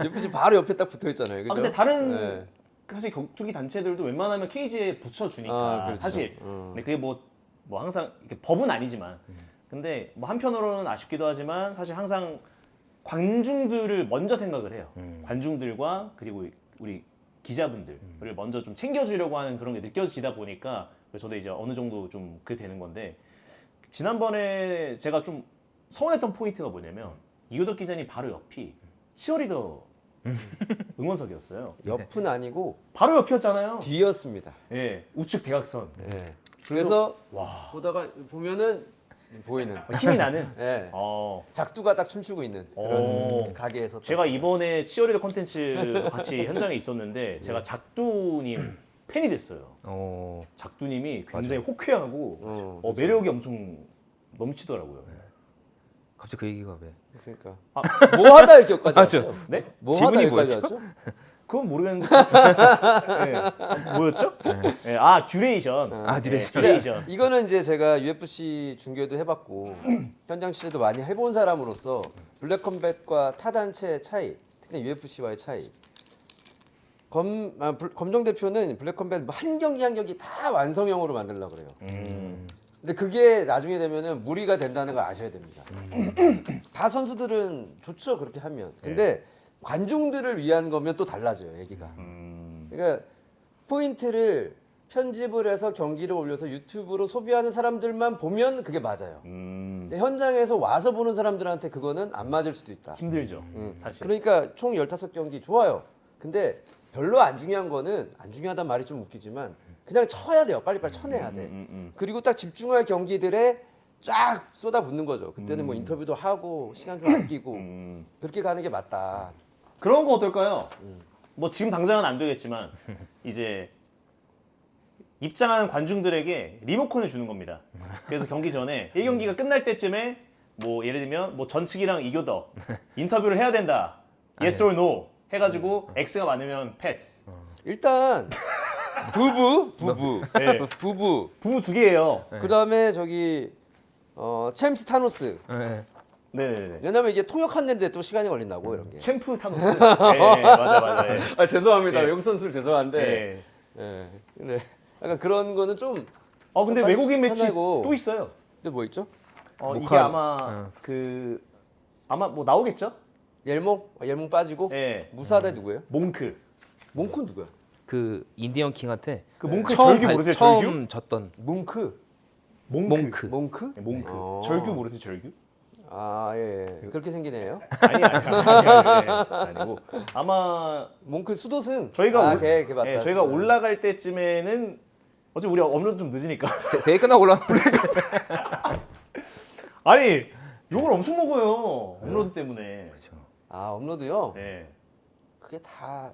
UFC 바로 옆에 딱 붙어 있잖아요. 그죠? 근데 다른 네. 사실 격투기 단체들도 웬만하면 케이지에 붙여주니까 아, 그렇죠. 사실. 근데 그게 뭐 항상 이렇게 법은 아니지만. 근데 뭐 한편으로는 아쉽기도 하지만 사실 항상 관중들을 먼저 생각을 해요. 관중들과 그리고 우리 기자분들을 먼저 좀 챙겨주려고 하는 그런 게 느껴지다 보니까 저도 이제 어느 정도 좀 그게 되는 건데 지난번에 제가 좀 서운했던 포인트가 뭐냐면 이효덕 기자님 바로 옆이 치어리더 응원석이었어요. 옆은 아니고 바로 옆이었잖아요. 뒤였습니다. 예, 우측 대각선. 예. 그래서 와, 보다가 보면은 보이는. 힘이 나는. 예. 작두가 딱 춤추고 있는 그런 가게에서. 제가 이번에 치어리더 콘텐츠 같이 현장에 있었는데 제가 작두님 팬이 됐어요. 작두님이 굉장히 호쾌하고 매력이 엄청 넘치더라고요. 갑자기 그 얘기가 왜? 그러니까 뭐 하다 이렇게까지 맞죠. 왔어요? 네? 뭐 질문이 하다 여기까지 뭐였죠? 왔죠? 그건 모르겠는데. 네. 뭐였죠? 네. 듀레이션. 듀레이션. 듀레이션. 이거는 이제 제가 UFC 중계도 해봤고 현장 취재도 많이 해본 사람으로서 블랙컴뱃과 타 단체의 차이, 특히 UFC와의 차이. 검정 대표는 블랙컴뱃 한 경기 한 경기 다 완성형으로 만들려고 그래요. 근데 그게 나중에 되면은 무리가 된다는 걸 아셔야 됩니다. 다 선수들은 좋죠 그렇게 하면. 근데 관중들을 위한 거면 또 달라져요 얘기가. 그러니까 포인트를 편집을 해서 경기를 올려서 유튜브로 소비하는 사람들만 보면 그게 맞아요. 근데 현장에서 와서 보는 사람들한테 그거는 안 맞을 수도 있다. 힘들죠. 사실. 그러니까 총 15경기 좋아요. 근데 별로 안 중요한 거는 안 중요하단 말이 좀 웃기지만 그냥 쳐야 돼요. 빨리빨리 쳐내야 돼. 그리고 딱 집중할 경기들에 쫙 쏟아붓는 거죠. 그때는 뭐 인터뷰도 하고 시간 좀 아끼고 그렇게 가는 게 맞다. 그런 거 어떨까요? 뭐 지금 당장은 안 되겠지만 이제 입장하는 관중들에게 리모컨을 주는 겁니다. 그래서 경기 전에 1경기가 끝날 때쯤에 뭐 예를 들면 뭐 전측이랑 이교더 인터뷰를 해야 된다. Yes or no 해가지고 X가 많으면 패스. 일단 부부 네. 부부 부부 두 개예요. 그다음에 저기 챔스 타노스. 네. 네네네. 왜냐면 이게 통역하는데 또 시간이 걸린다고 이런 게. 챔프 타노스. 네, 맞아. 네. 아 죄송합니다. 네. 외국 선수를 죄송한데. 네. 예. 근데 약간 그런 거는 좀. 근데 빨리 외국인 매치 편하고. 또 있어요. 근데 뭐 있죠? 이게 목화- 아마 아마 뭐 나오겠죠? 옐몽 빠지고. 네. 무사대 누구예요? 몽크. 몽크는 누구야? 그 인디언 킹한테 그 몽크 처음 절규 모르세요? 처음 절규? 졌던 뭉크. 몽크. 몽크? 네, 몽크. 어. 절규 모르세요? 절규? 아 예. 그렇게 생기네요. 아니 아니고 아마 몽크 수도승. 저희가 걔 맞다. 예, 저희가 올라갈 때쯤에는 어차피 우리가 업로드 좀 늦으니까 대회 끝나고 올라왔는데 아니 욕을 엄청 먹어요 업로드 때문에. 아 업로드요? 네. 그게 다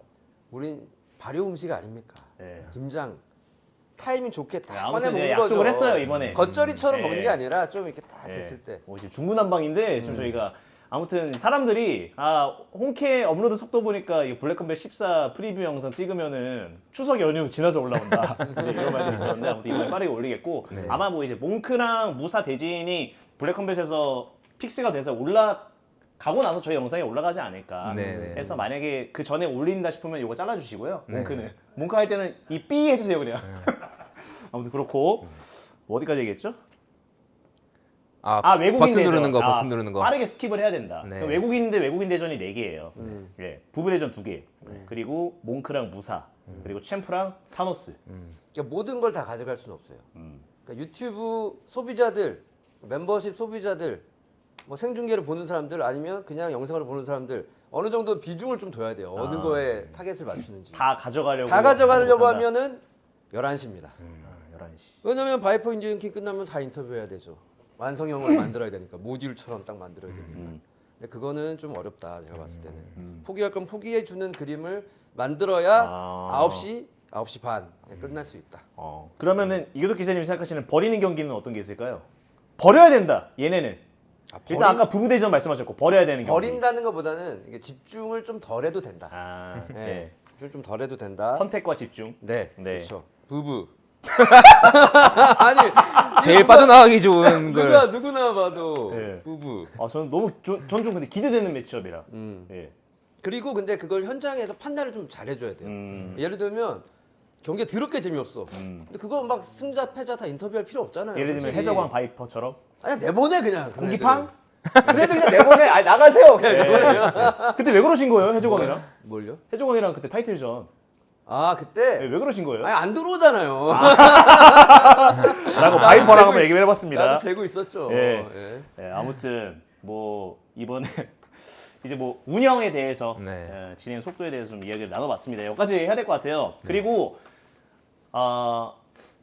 우린 발효 음식 아닙니까? 네. 김장 타이밍 좋게 다 아무튼 꺼내 이제 먹는 약속을 거죠. 했어요 이번에. 겉절이처럼 네. 먹는 게 아니라 좀 이렇게 딱 예. 됐을 때. 뭐 지금 중구난방인데 지금 저희가 아무튼 사람들이 홍케 업로드 속도 보니까 이 블랙컴뱃 14 프리뷰 영상 찍으면은 추석 연휴 지나서 올라온다. 이제 이런 말도 있었는데 아무튼 이번에 빠르게 올리겠고 아마 뭐 이제 몽크랑 무사 대진이 블랙컴뱃에서 픽스가 돼서 올라가고 나서 저희 영상에 올라가지 않을까. 네네. 해서 만약에 그 전에 올린다 싶으면 이거 잘라주시고요. 몽크는 몽크 할 때는 이 삐 해주세요 그냥. 아무튼 그렇고 뭐 어디까지 얘기했죠? 외국인 버튼 대전. 누르는 거, 버튼 누르는 거. 빠르게 스킵을 해야 된다. 네. 외국인인데 외국인 대전이 4개예요. 예, 부부 대전 2개. 그리고 몽크랑 무사. 그리고 챔프랑 타노스. 그러니까 모든 걸 다 가져갈 수는 없어요. 그러니까 유튜브 소비자들, 멤버십 소비자들, 뭐 생중계를 보는 사람들 아니면 그냥 영상을 보는 사람들 어느 정도 비중을 좀 둬야 돼요. 어느 거에 타겟을 맞추는지. 다 가져가려고. 다 가져가려고 한다. 하면은 11시입니다. 11시. 왜냐면 바이퍼 인디언킹 끝나면 다 인터뷰해야 되죠. 완성형을 만들어야 되니까 모듈처럼 딱 만들어야 되니까. 근데 그거는 좀 어렵다 제가 봤을 때는. 포기할 건 포기해 주는 그림을 만들어야 9시 반 끝날 수 있다. 그러면은 이교도 기자님이 생각하시는 버리는 경기는 어떤 게 있을까요? 버려야 된다. 얘네는. 일단 아까 부부 대전 말씀하셨고 버려야 되는 경기. 버린다는 것보다는 이게 집중을 좀 덜해도 된다. 네. 네. 집중을 좀 덜해도 된다. 선택과 집중. 네, 네. 그렇죠. 부부. 아니 제일 빠져나가기 좋은 걸. 누구나 봐도 네. 부부. 저는 너무 전 좀 근데 기대되는 매치업이라. 예. 그리고 근데 그걸 현장에서 판단을 좀 잘해줘야 돼요. 예를 들면 경기가 더럽게 재미없어. 근데 그거 막 승자 패자 다 인터뷰할 필요 없잖아요. 예를 들면 솔직히. 해적왕 바이퍼처럼 아니 내보내 그냥. 공기팡? 그래도 그냥 내보내. 아니 나가세요 그냥 네. 내보내. 그때 왜 그러신 거예요 해적왕이랑? 뭘요? 해적왕이랑 그때 타이틀전. 아 그때 네, 왜 그러신 거예요? 아니 안 들어오잖아요. 라고 바이퍼랑 한번 얘기를 해봤습니다. 나도 재고 있었죠. 예. 예. 네, 아무튼 뭐 이번에 이제 뭐 운영에 대해서 네. 진행 속도에 대해서 좀 이야기를 나눠봤습니다. 여기까지 해야 될 것 같아요. 그리고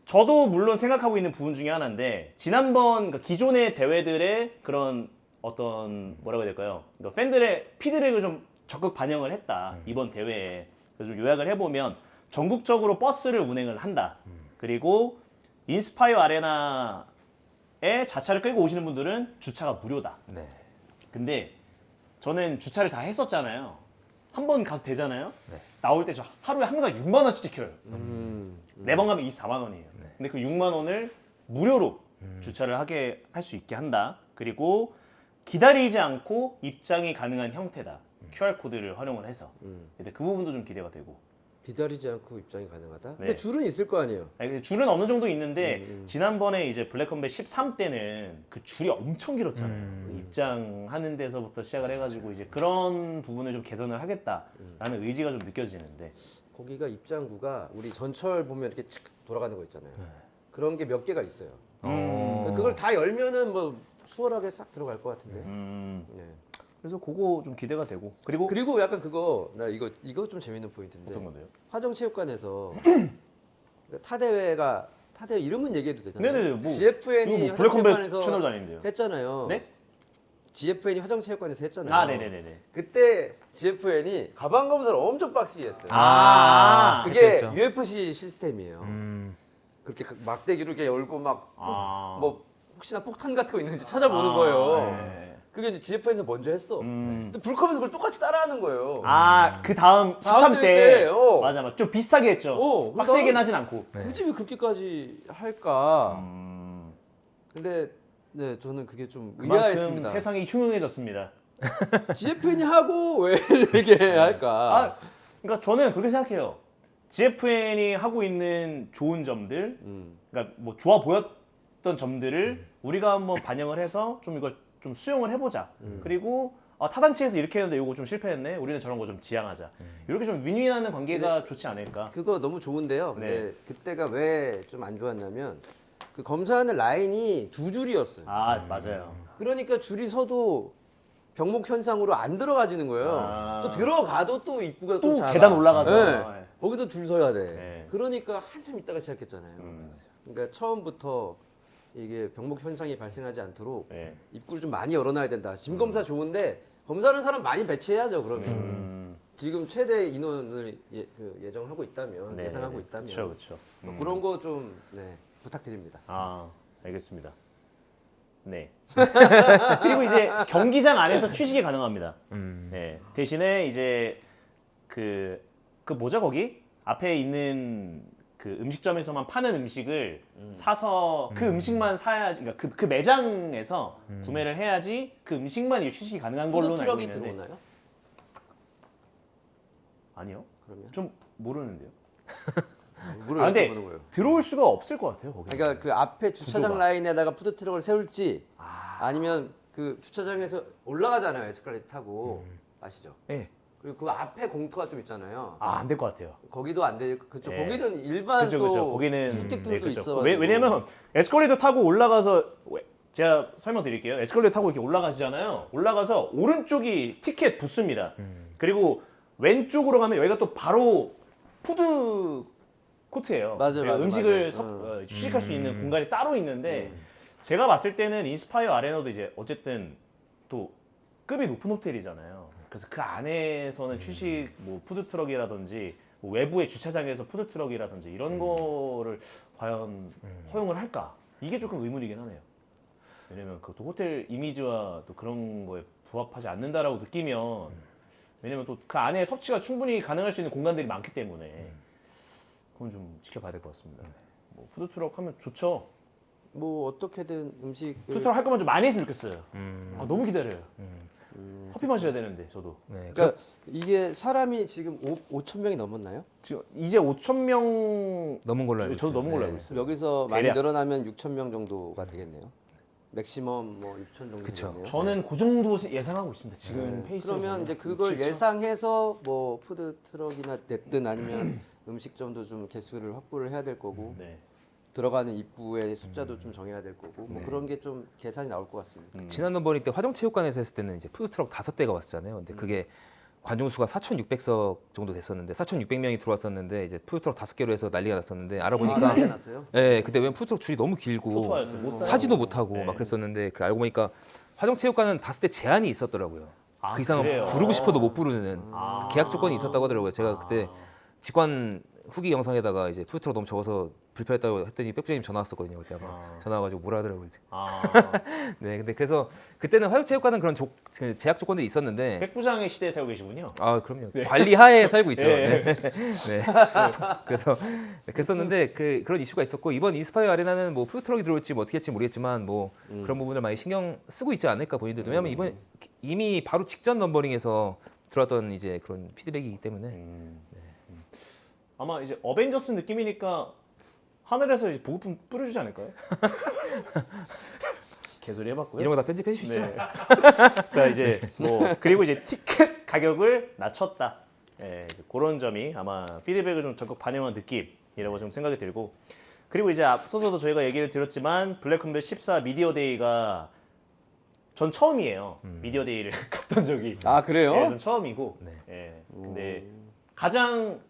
저도 물론 생각하고 있는 부분 중에 하나인데 지난번 그 기존의 대회들의 그런 어떤 뭐라고 해야 될까요? 그러니까 팬들의 피드백을 좀 적극 반영을 했다 이번 대회에. 그래서 좀 요약을 해보면 전국적으로 버스를 운행을 한다. 그리고 인스파이어 아레나에 자차를 끌고 오시는 분들은 주차가 무료다. 네. 근데 저는 주차를 다 했었잖아요. 한 번 가서 되잖아요. 네. 나올 때 저 하루에 항상 6만 원씩 찍혀요. 4번 가면 24만 원이에요. 근데 그 6만 원을 무료로 주차를 하게 할 수 있게 한다. 그리고 기다리지 않고 입장이 가능한 형태다. QR 코드를 활용을 해서. 근데 그 부분도 좀 기대가 되고. 기다리지 않고 입장이 가능하다. 네. 근데 줄은 있을 거 아니에요. 아니, 줄은 어느 정도 있는데 지난번에 이제 블랙컴뱃 13 때는 그 줄이 엄청 길었잖아요. 입장하는 데서부터 시작을 해가지고 이제 그런 부분을 좀 개선을 하겠다라는 의지가 좀 느껴지는데. 거기가 입장구가 우리 전철 보면 이렇게 칙 돌아가는 거 있잖아요. 그런 게 몇 개가 있어요. 그걸 다 열면은 뭐 수월하게 싹 들어갈 것 같은데. 네. 그래서 그거 좀 기대가 되고. 그리고 그리고 약간 그거 나 이거 좀 재밌는 포인트인데. 어떤 건데요? 화정체육관에서 타 대회 이름은 얘기해도 되잖아요. 네네네. 뭐 GFN이 이거 뭐 블랙컴뱃 화정체육관에서 채널도 아닌데요. 했잖아요. 네? GFN이 화정체육관에서 했잖아요. 아, 네네네네. 그때 GFN이 가방 검사를 엄청 빡세게 했어요. 아, 그게 그쵸, 그쵸. UFC 시스템이에요. 그렇게 막대기로 이렇게 열고 막 뭐 혹시나 폭탄 같은 거 있는지 찾아보는 거예요. 네. 그게 이제 GFN에서 먼저 했어. 근데 불컴에서 그걸 똑같이 따라하는 거예요. 그 다음 다음 13대 때, 맞아, 맞아. 좀 비슷하게 했죠. 빡세게는 그다음- 하진 않고. 굳이 왜 그렇게까지 할까? 음, 근데 네 저는 그게 좀 그만큼 의아했습니다. 세상이 흉흉해졌습니다. GFN이 하고 왜 이렇게 할까? 그러니까 저는 그렇게 생각해요. GFN이 하고 있는 좋은 점들, 그러니까 뭐 좋아 보였던 점들을 우리가 한번 반영을 해서 좀 이걸 좀 수용을 해보자. 그리고 타단치에서 이렇게 했는데 이거 좀 실패했네. 우리는 저런 거 좀 지향하자. 이렇게 좀 윈윈하는 관계가 좋지 않을까. 그거 너무 좋은데요. 근데 네. 그때가 왜 좀 안 좋았냐면 그 검사하는 라인이 두 줄이었어요. 맞아요. 그러니까 줄이 서도 병목 현상으로 안 들어가지는 거예요. 또 들어가도 또 입구가 또 또 작아. 계단 올라가서. 네. 거기서 줄 서야 돼. 네. 그러니까 한참 있다가 시작했잖아요. 그러니까 처음부터 이게 병목 현상이 발생하지 않도록 네. 입구를 좀 많이 열어놔야 된다. 짐 검사 좋은데 검사하는 사람 많이 배치해야죠. 그러면 지금 최대 인원을 예정하고 있다면 네, 예상하고 네. 있다면 그렇죠. 그런 거 좀 부탁드립니다. 알겠습니다. 네. 그리고 이제 경기장 안에서 취식이 가능합니다. 네. 대신에 이제 그 뭐죠 거기 앞에 있는 그 음식점에서만 파는 음식을 사서 그 음식만 사야지. 그러니까 그 매장에서 구매를 해야지 그 음식만 이제 취식이 가능한 걸로 알고 푸드트럭이 있는데. 들어오나요? 아니요. 그러면 좀 모르는데요. 물을 근데 여쭤보는 거예요. 들어올 수가 없을 것 같아요 거기. 그러니까 그 앞에 주차장 구조가. 라인에다가 푸드트럭을 세울지 아니면 그 주차장에서 올라가잖아요 에스컬레이터 타고 아시죠? 네. 그리고 그 앞에 공터가 좀 있잖아요. 안 될 것 같아요. 거기도 안 돼. 그쪽 네. 거기는 일반 그렇죠, 또 그렇죠. 거기는 투숙객들도 그렇죠. 있어. 왜냐면 에스컬레이터 타고 올라가서 제가 설명드릴게요. 에스컬레이터 타고 이렇게 올라가시잖아요. 올라가서 오른쪽이 티켓 부스입니다. 그리고 왼쪽으로 가면 여기가 또 바로 푸드 코트예요. 맞아요, 맞아요, 음식을 맞아요. 휴식할 수 있는 공간이 따로 있는데 제가 봤을 때는 인스파이어 아레나도 이제 어쨌든 또 급이 높은 호텔이잖아요. 그래서 그 안에서는 휴식 뭐 푸드 트럭이라든지 뭐 외부의 주차장에서 푸드 트럭이라든지 이런 거를 과연 허용을 할까? 이게 조금 의문이긴 하네요. 왜냐면 그또 호텔 이미지와 또 그런 거에 부합하지 않는다라고 느끼면 왜냐면 또 그 안에 섭취가 충분히 가능할 수 있는 공간들이 많기 때문에 그건 좀 지켜봐야 될 것 같습니다. 뭐 푸드 트럭 하면 좋죠. 뭐 어떻게든 음식 푸드 트럭 할 거면 좀 많이 했으면 좋겠어요. 너무 기다려요. 커피 마셔야 되는데 저도. 네. 그러니까 이게 사람이 지금 5천 명이 넘었나요? 지금 이제 5천 명 넘은 걸로 알고 저도 있어요. 넘은 걸로 네. 알고 있어요. 여기서 많이 대략. 늘어나면 6천 명 정도가 되겠네요. 맥시멈 뭐 6천 정도 그쵸. 되겠네요. 저는 그 정도 예상하고 있습니다. 지금 페이스. 그러면 이제 그걸 예상해서 뭐 푸드 트럭이나 됐든 아니면 음식점도 좀 개수를 확보를 해야 될 거고 네. 들어가는 입구의 숫자도 좀 정해야 될 거고 뭐 그런 게 좀 계산이 나올 것 같습니다. 지난 넘버링 때 화정체육관에서 했을 때는 이제 푸드트럭 5대가 왔잖아요. 근데 그게 관중 수가 4,600석 정도 됐었는데 4,600명이 들어왔었는데 이제 푸드트럭 5개로 해서 난리가 났었는데 알아보니까 난리 났어요? 예, 그때 왜 푸드트럭 줄이 너무 길고 초토화였어요. 못 사요. 사지도 못하고 네. 막 그랬었는데 그 알고 보니까 화정체육관은 5대 제한이 있었더라고요. 그 이상은 그래요? 부르고 싶어도 못 부르는 아. 계약 조건이 있었다고 하더라고요. 제가 그때 직관 후기 영상에다가 이제 푸드트럭 너무 적어서 불편했다고 했더니 백부장님 전화 왔었거든요. 그때 아마 전화 와가지고 뭐라 하더라고요. 네, 근데 그래서 그때는 화정체육관은 그런 그 제약 조건들이 있었는데 백부장의 시대에 살고 계시군요. 아 그럼요. 관리 하에 살고 있죠. 네. 네. 네. 그래서 그랬었는데 그런 이슈가 있었고 이번 인스파이어 아레나는 뭐 푸드트럭이 들어올지 뭐 어떻게 할지 모르겠지만 뭐 그런 부분을 많이 신경 쓰고 있지 않을까 본인들도 왜냐하면 이번 이미 바로 직전 넘버링에서 들어왔던 이제 그런 피드백이기 때문에 아마 이제 어벤져스 느낌이니까 하늘에서 이제 보급품 뿌려주지 않을까요? 개소리 해봤고요. 이런 거 다 편집해 주시죠. 네. 자 이제 뭐 그리고 이제 티켓 가격을 낮췄다. 예, 이제 그런 점이 아마 피드백을 좀 적극 반영한 느낌이라고 좀 생각이 들고 그리고 이제 앞서서도 저희가 얘기를 드렸지만 블랙컴뱃 14 미디어 데이가 전 처음이에요. 미디어 데이를 갔던 적이. 아 그래요? 예, 전 처음이고. 네. 예, 근데 가장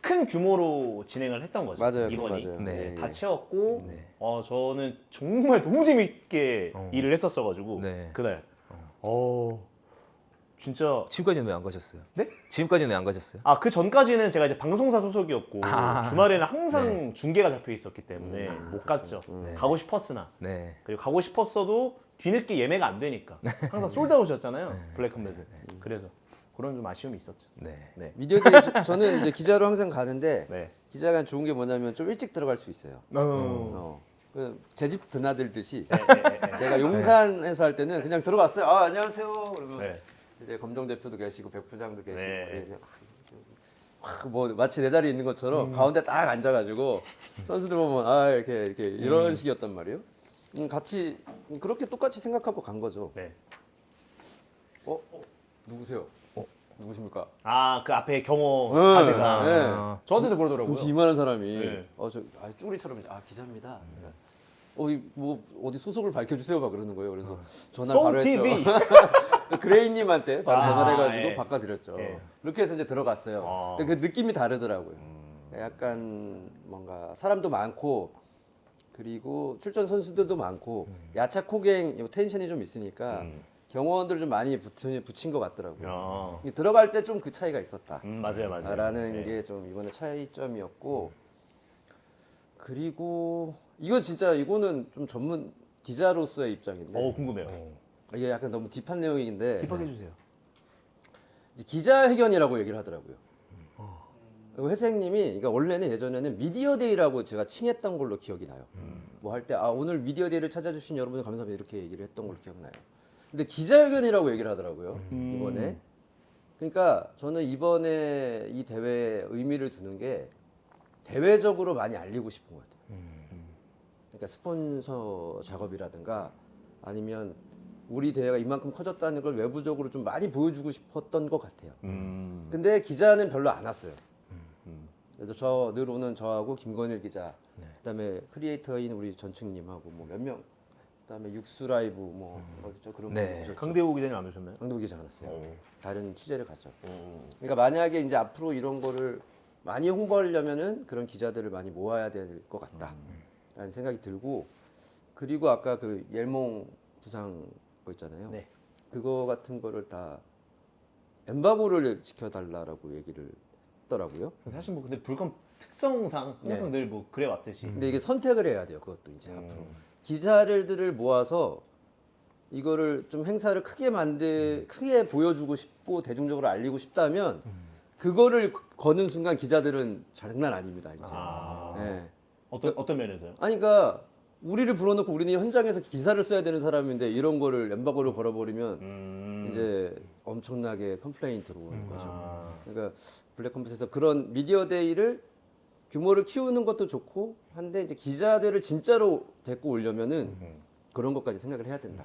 큰 규모로 진행을 했던 거죠. 맞아요, 이번이. 맞아요. 네. 다 채웠고 네. 저는 정말 너무 재밌게 어. 일을 했었어가지고 네. 그날 진짜 지금까지는 왜 안 가셨어요? 네? 지금까지는 왜 안 가셨어요? 아, 그 전까지는 제가 이제 방송사 소속이었고 주말에는 항상 중계가 잡혀 있었기 때문에 못 갔죠. 가고 싶었으나 네. 그리고 가고 싶었어도 뒤늦게 예매가 안 되니까 항상 솔드아웃이었잖아요. 블랙컴뱃은. 그래서 그런 좀 아쉬움이 있었죠. 네. 네. 미디어데이 저는 이제 기자로 항상 가는데 네. 기자가 좋은 게 뭐냐면 좀 일찍 들어갈 수 있어요. 제 집 드나들듯이 제가 용산에서 할 때는 그냥 들어갔어요. 아, 안녕하세요. 그러면 네. 이제 검정 대표도 계시고 백 부장도 계시고 네. 그래서 뭐 마치 내 자리에 있는 것처럼 가운데 딱 앉아가지고 선수들 보면 아 이렇게 이런 식이었단 말이에요. 같이 그렇게 똑같이 생각하고 간 거죠. 네. 누구세요? 누구십니까? 아, 그 앞에 경호 네. 가드가 네. 저한테도 그러더라고요. 도시 이만한 사람이 네. 쭈구리처럼 기자입니다. 뭐 어디 소속을 밝혀주세요 막 그러는 거예요. 그래서 전화 서울 바로 TV. 했죠. 그레이님한테 바로 전화를 해가지고 예. 바꿔드렸죠. 예. 그렇게 해서 이제 들어갔어요. 근데 그 느낌이 다르더라고요. 약간 뭔가 사람도 많고 그리고 출전 선수들도 많고 야착 호갱 텐션이 좀 있으니까 경호원들 좀 많이 붙인 것 같더라고요. 들어갈 때 좀 그 차이가 있었다. 맞아요, 맞아요. 라는 네. 게 좀 이번에 차이점이었고 그리고 이거는 좀 전문 기자로서의 입장인데 궁금해요. 이게 약간 너무 딥한 내용인데 딥하게 해주세요. 이제 기자회견이라고 얘기를 하더라고요. 그리고 회생님이 그러니까 원래는 예전에는 미디어데이라고 제가 칭했던 걸로 기억이 나요. 뭐 할 때 오늘 미디어데이를 찾아주신 여러분 감사합니다 이렇게 얘기를 했던 걸로 기억나요. 근데 기자회견이라고 얘기를 하더라고요. 이번에. 그러니까 저는 이번에 이 대회에 의미를 두는 게 대외적으로 많이 알리고 싶은 것 같아요. 그러니까 스폰서 작업이라든가 아니면 우리 대회가 이만큼 커졌다는 걸 외부적으로 좀 많이 보여주고 싶었던 것 같아요. 근데 기자는 별로 안 왔어요. 그래서 저 늘 오는 저하고 김건일 기자, 그다음에 크리에이터인 우리 전층님하고 뭐 몇 명, 그다음에 육수라이브 뭐 어디죠 그런 거 오셨죠. 강대호 기자님 안 오셨나요? 강동기 기자 안 왔어요. 다른 취재를 갔죠. 그러니까 만약에 이제 앞으로 이런 거를 많이 홍보하려면은 그런 기자들을 많이 모아야 될 것 같다라는 생각이 들고 그리고 아까 그 옐몽 부상 거 있잖아요. 네. 그거 같은 거를 다 엠바고를 지켜달라라고 얘기를 했더라고요. 사실 뭐 근데 불컴 특성상 항상 늘 뭐 그래 왔듯이. 근데 이게 선택을 해야 돼요. 그것도 이제 앞으로 기자들을 모아서 이거를 좀 행사를 크게 보여주고 싶고 대중적으로 알리고 싶다면 그거를 거는 순간 기자들은 장난 아닙니다. 이제. 네. 어떤 면에서요? 아니 그러니까 우리를 불러놓고 우리는 현장에서 기사를 써야 되는 사람인데 이런 거를 엠바고를 걸어버리면 이제 엄청나게 컴플레인 들어오는 거죠. 그러니까 블랙컴뱃에서 그런 미디어데이를 규모를 키우는 것도 좋고 한데 이제 기자들을 진짜로 데리고 오려면은 그런 것까지 생각을 해야 된다.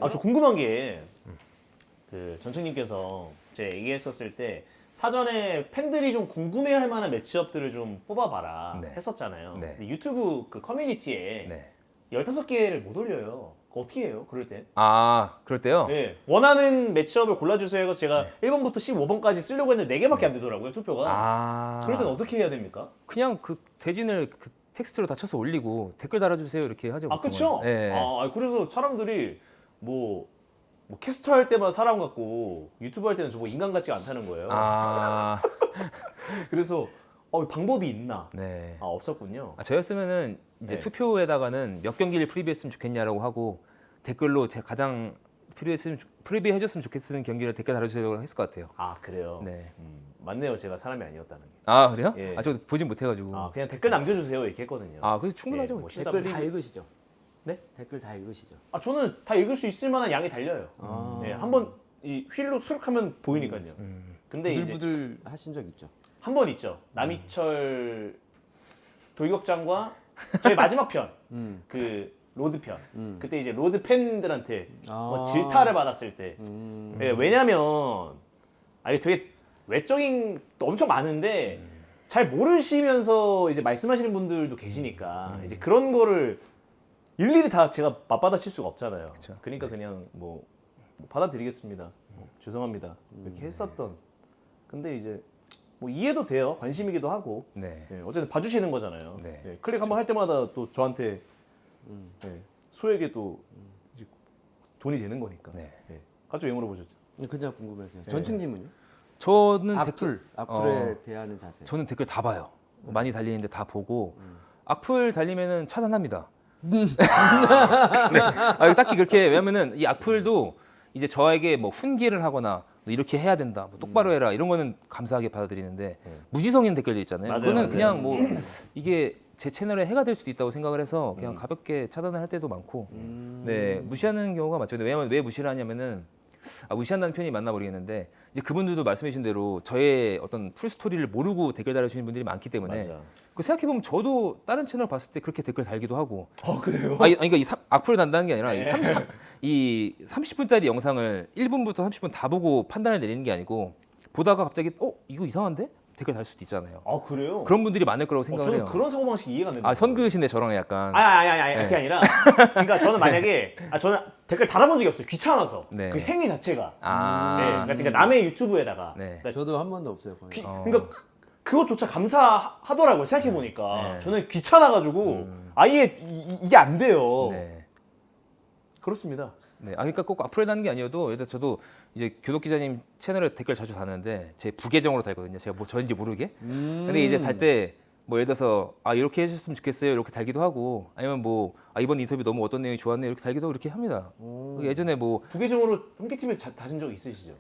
저 궁금한 게 그 전청님께서 제가 얘기했었을 때 사전에 팬들이 좀 궁금해할 만한 매치업들을 좀 뽑아봐라 네. 했었잖아요. 네. 근데 유튜브 그 커뮤니티에 네. 15개를 못 올려요. 그거 어떻게 해요? 그럴 때? 그럴 때요? 네. 원하는 매치업을 골라주세요 해서 제가 1번부터 15번까지 쓰려고 했는데 4개밖에 안 되더라고요, 투표가. 그럴 때는 어떻게 해야 됩니까? 그냥 그 대진을 그 텍스트로 다 쳐서 올리고 댓글 달아주세요 이렇게 하죠. 보통은. 그쵸? 네. 그래서 사람들이 뭐 캐스터 할 때만 사람 같고 유튜브 할 때는 저거 인간 같지가 않다는 거예요. 그래서 방법이 있나? 네. 없었군요. 저였으면은 이제 네. 투표에다가는 몇 경기를 프리뷰했으면 좋겠냐라고 하고 댓글로 제가 가장 프리뷰해줬으면 좋겠는 경기를 댓글 달아주세요 했을 것 같아요. 그래요? 네. 맞네요. 제가 사람이 아니었다는 게. 그래요? 예. 저 보진 못해가지고. 그냥 댓글 남겨주세요 이렇게 했거든요. 그래서 충분하죠. 뭐 댓글 다 프리뷰. 읽으시죠? 네? 댓글 다 읽으시죠? 저는 다 읽을 수 있을 만한 양이 달려요. 네, 한번 이 휠로 수락하면 보이니까요. 근데 이제 부들부들 하신 적 있죠? 한 번 있죠. 남이철 도의극장과 저희 마지막 편, 그 로드 편. 그때 이제 로드 팬들한테 뭐 질타를 받았을 때. 네, 왜냐면 되게 외적인 엄청 많은데 잘 모르시면서 이제 말씀하시는 분들도 계시니까 이제 그런 거를 일일이 다 제가 맞받아칠 수가 없잖아요. 그쵸. 그러니까 그냥 뭐 받아드리겠습니다. 죄송합니다. 이렇게 했었던. 근데 이제 뭐 이해도 돼요. 관심이기도 하고. 네. 네, 어쨌든 봐주시는 거잖아요. 네. 네, 클릭 한번 할 때마다 또 저한테 소에게 또 이제 돈이 되는 거니까. 네. 네. 갑자기 왜 물어보셨죠? 그냥 궁금해서요. 네. 전충님은요? 저는 악플에 대하는 자세. 저는 댓글 다 봐요. 많이 달리는데 다 보고 악플 달리면은 차단합니다. 네. 딱히 그렇게 왜냐면은 이 악플도 이제 저에게 뭐 훈계를 하거나 너 이렇게 해야 된다, 뭐 똑바로 해라 이런 거는 감사하게 받아들이는데 무지성인 댓글들 있잖아요. 맞아요, 그거는 맞아요. 그냥 뭐 이게 제 채널에 해가 될 수도 있다고 생각을 해서 그냥 가볍게 차단을 할 때도 많고, 네 무시하는 경우가 많죠. 근데 왜냐면 왜 무시를 하냐면은 무시한다는 표현이 맞나 모르겠는데 이제 그분들도 말씀해주신 대로 저의 어떤 풀 스토리를 모르고 댓글 달아주시는 분들이 많기 때문에 맞아. 그 생각해보면 저도 다른 채널 봤을 때 그렇게 댓글 달기도 하고. 그래요? 그러니까 악플을 단다는 게 아니라 이 30분짜리 영상을 1분부터 30분 다 보고 판단을 내리는 게 아니고 보다가 갑자기 이거 이상한데? 댓글 달 수도 있잖아요. 그래요? 그런 분들이 많을 거라고 생각을 저는 해요. 그런 사고방식 이해가 안 됩니다. 선그으신데 저랑 약간. 아니 네. 그게 아니라 그러니까 저는 만약에 저는 댓글 달아본 적이 없어요. 귀찮아서. 네. 그 행위 자체가. 네, 그러니까 남의 유튜브에다가. 네. 그러니까, 저도 한 번도 없어요. 거의. 그러니까 그것조차 감사하더라고요. 생각해 보니까. 네. 저는 귀찮아가지고 아예 이게 안 돼요. 네. 그렇습니다. 네. 그러니까 꼭 악플을 다는 게 아니어도 예를 들어 저도 이제 교독 기자님 채널에 댓글 자주 다는데 제 부계정으로 달거든요. 제가 뭐 저인지 모르게. 근데 이제 달 때 뭐 예를 들어서 이렇게 해주셨으면 좋겠어요 이렇게 달기도 하고, 아니면 뭐 이번 인터뷰 너무 어떤 내용이 좋았네요 이렇게 달기도 하고 이렇게 합니다. 예전에 뭐 부계정으로 홍기팀에 다신 적 있으시죠?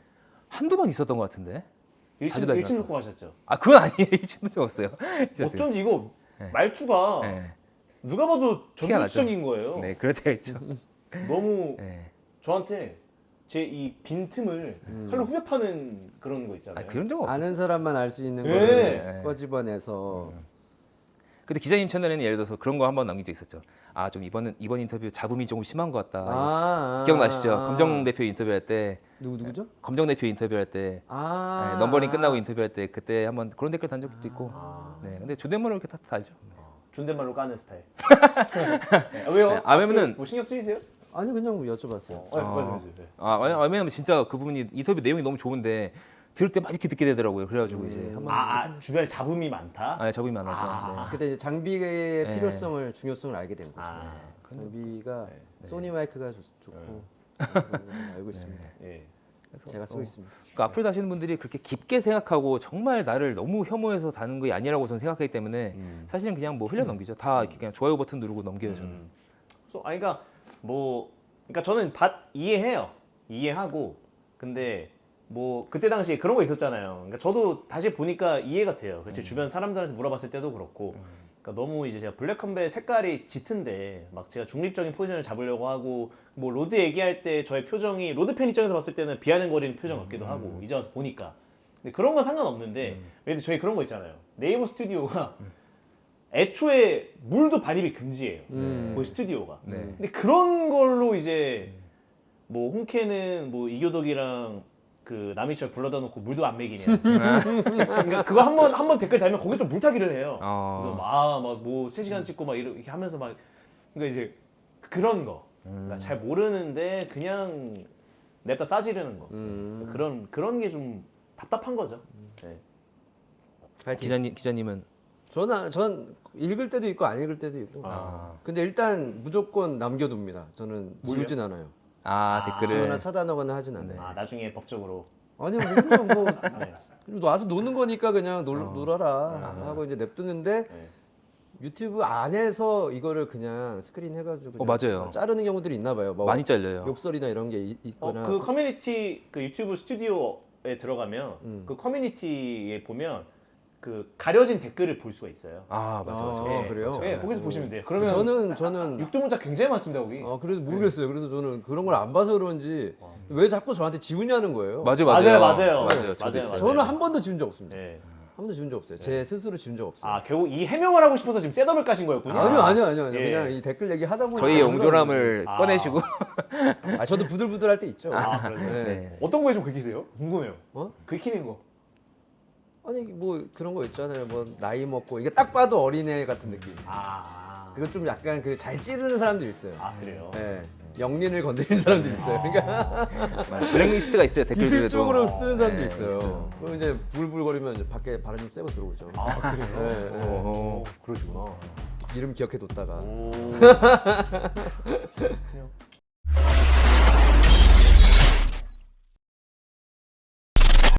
한두 번 있었던 것 같은데. 자주 다니죠. 일침 놓고 가셨죠? 그건 아니에요. 이 친구 좀 없어요. 어쩐지 이거 네. 말투가 네. 누가 봐도 티가 나죠. 전투적인 거예요. 네, 그럴 때가 있죠. 너무 네. 저한테 제 이 빈틈을 칼로 후벼 파는 그런 거 있잖아요. 그런 적 없어요. 아는 사람만 알 수 있는 네. 거를 꺼집어내서 근데 기자님 채널에는 예를 들어서 그런 거 한번 남긴 적 있었죠. 좀 이번 인터뷰 잡음이 조금 심한 것 같다. 기억나시죠? 검정 대표 인터뷰할 때, 누구죠? 검정 대표 인터뷰할 때, 넘버링 끝나고 인터뷰할 때 그때 한번 그런 댓글 단 적도 있고. 네, 근데 존댓말로 이렇게 다 달죠. 존댓말로 까는 스타일. 네. 왜요? 왜냐면은 뭐 신경 쓰이세요? 아니 그냥 여쭤봤어요. 말씀해주세요. 네. 왜냐면 진짜 그분이 인터뷰 내용이 너무 좋은데 들을 때 막 이렇게 듣게 되더라고요. 그래가지고 이제 한번 주변에 잡음이 많다? 잡음이 많아서. 네. 그때 이제 장비의 네. 필요성을 중요성을 알게 된 거죠. 네. 장비가 소니 마이크가 좋고 알고 있습니다. 예. 제가 쓰고 있습니다. 그러니까 악플 다시는 분들이 그렇게 깊게 생각하고 정말 나를 너무 혐오해서 다는 게 아니라고 저는 생각하기 때문에 사실은 그냥 뭐 흘려 넘기죠. 다 이렇게 그냥 좋아요 버튼 누르고 넘겨요 저는. 그러니까 그러니까 저는 이해해요. 이해하고 근데 뭐 그때 당시에 그런 거 있었잖아요. 그러니까 저도 다시 보니까 이해가 돼요. 제 주변 사람들한테 물어봤을 때도 그렇고, 그러니까 너무 이제 제가 블랙컴뱃 색깔이 짙은데 막 제가 중립적인 포지션을 잡으려고 하고, 뭐 로드 얘기할 때 저의 표정이 로드 팬 입장에서 봤을 때는 비아냥거리는 표정 같기도 하고 이제 와서 보니까. 근데 그런 건 상관없는데 왜냐면 저희 그런 거 있잖아요. 네이버 스튜디오가 애초에 물도 반입이 금지예요. 그 스튜디오가. 네. 근데 그런 걸로 이제 뭐 홍케는 뭐 이교덕이랑 그 남이철 불러다 놓고 물도 안 먹이냐. 그러니까 그거 한 번 댓글 달면 거기 또 물타기를 해요. 그래서 막뭐 3시간 찍고 막 이렇게 하면서 막 그러니까 이제 그런 거. 그러니까 잘 모르는데 그냥 냅다 싸지르는 거. 그런 게 좀 답답한 거죠. 네. 기자님은 전 읽을 때도 있고 안 읽을 때도 있고. 근데 일단 무조건 남겨둡니다. 저는 지우진 않아요. 댓글을 지우거나 차단하거나 하진 않아요. 나중에 법적으로. 아니요, 뭐 와서 노는 거니까 그냥 놀아라 하고 이제 냅두는데 유튜브 안에서 이거를 그냥 스크린 해가지고 그냥 맞아요. 자르는 경우들이 있나 봐요. 뭐 많이 잘려요. 욕설이나 이런 게 있거나. 그 커뮤니티 그 유튜브 스튜디오에 들어가면 그 커뮤니티에 보면 그 가려진 댓글을 볼 수가 있어요. 맞아. 네, 그래요? 네, 거기서 보시면 돼요. 그러면 저는 육두문자 굉장히 많습니다 거기. 그래서 모르겠어요. 그래서 저는 그런 걸 안 봐서 그런지 왜 자꾸 저한테 지우냐는 거예요. 맞아요. 맞아요. 저는 한 번도 지운 적 없습니다. 네. 한 번도 지운 적 없어요. 제 스스로 지운 적 없어요. 결국 이 해명을 하고 싶어서 지금 셋업을 까신 거였군요. 아니요. 예. 그냥 이 댓글 얘기 하다 보니까 저희 용조람을 꺼내시고. 저도 부들부들할 때 있죠. 그래요? 네. 어떤 거에 좀 긁히세요? 궁금해요. 어? 긁히는 거. 아니 뭐 그런 거 있잖아요. 뭐 나이 먹고 이게 딱 봐도 어린애 같은 느낌. 그거 좀 약간 그 잘 찌르는 사람들 있어요. 그래요. 네. 영린을 건드리는 사람들 있어요. 그러니까 블랙리스트가 있어요. 댓글 중에도. 기술적으로 쓰는 사람도 네, 있어요. 그럼 이제 불불거리면 이제 밖에 바람 좀 쐬고 들어오죠. 그래요? 네. 그러시구나. 이름 기억해 뒀다가. 그냥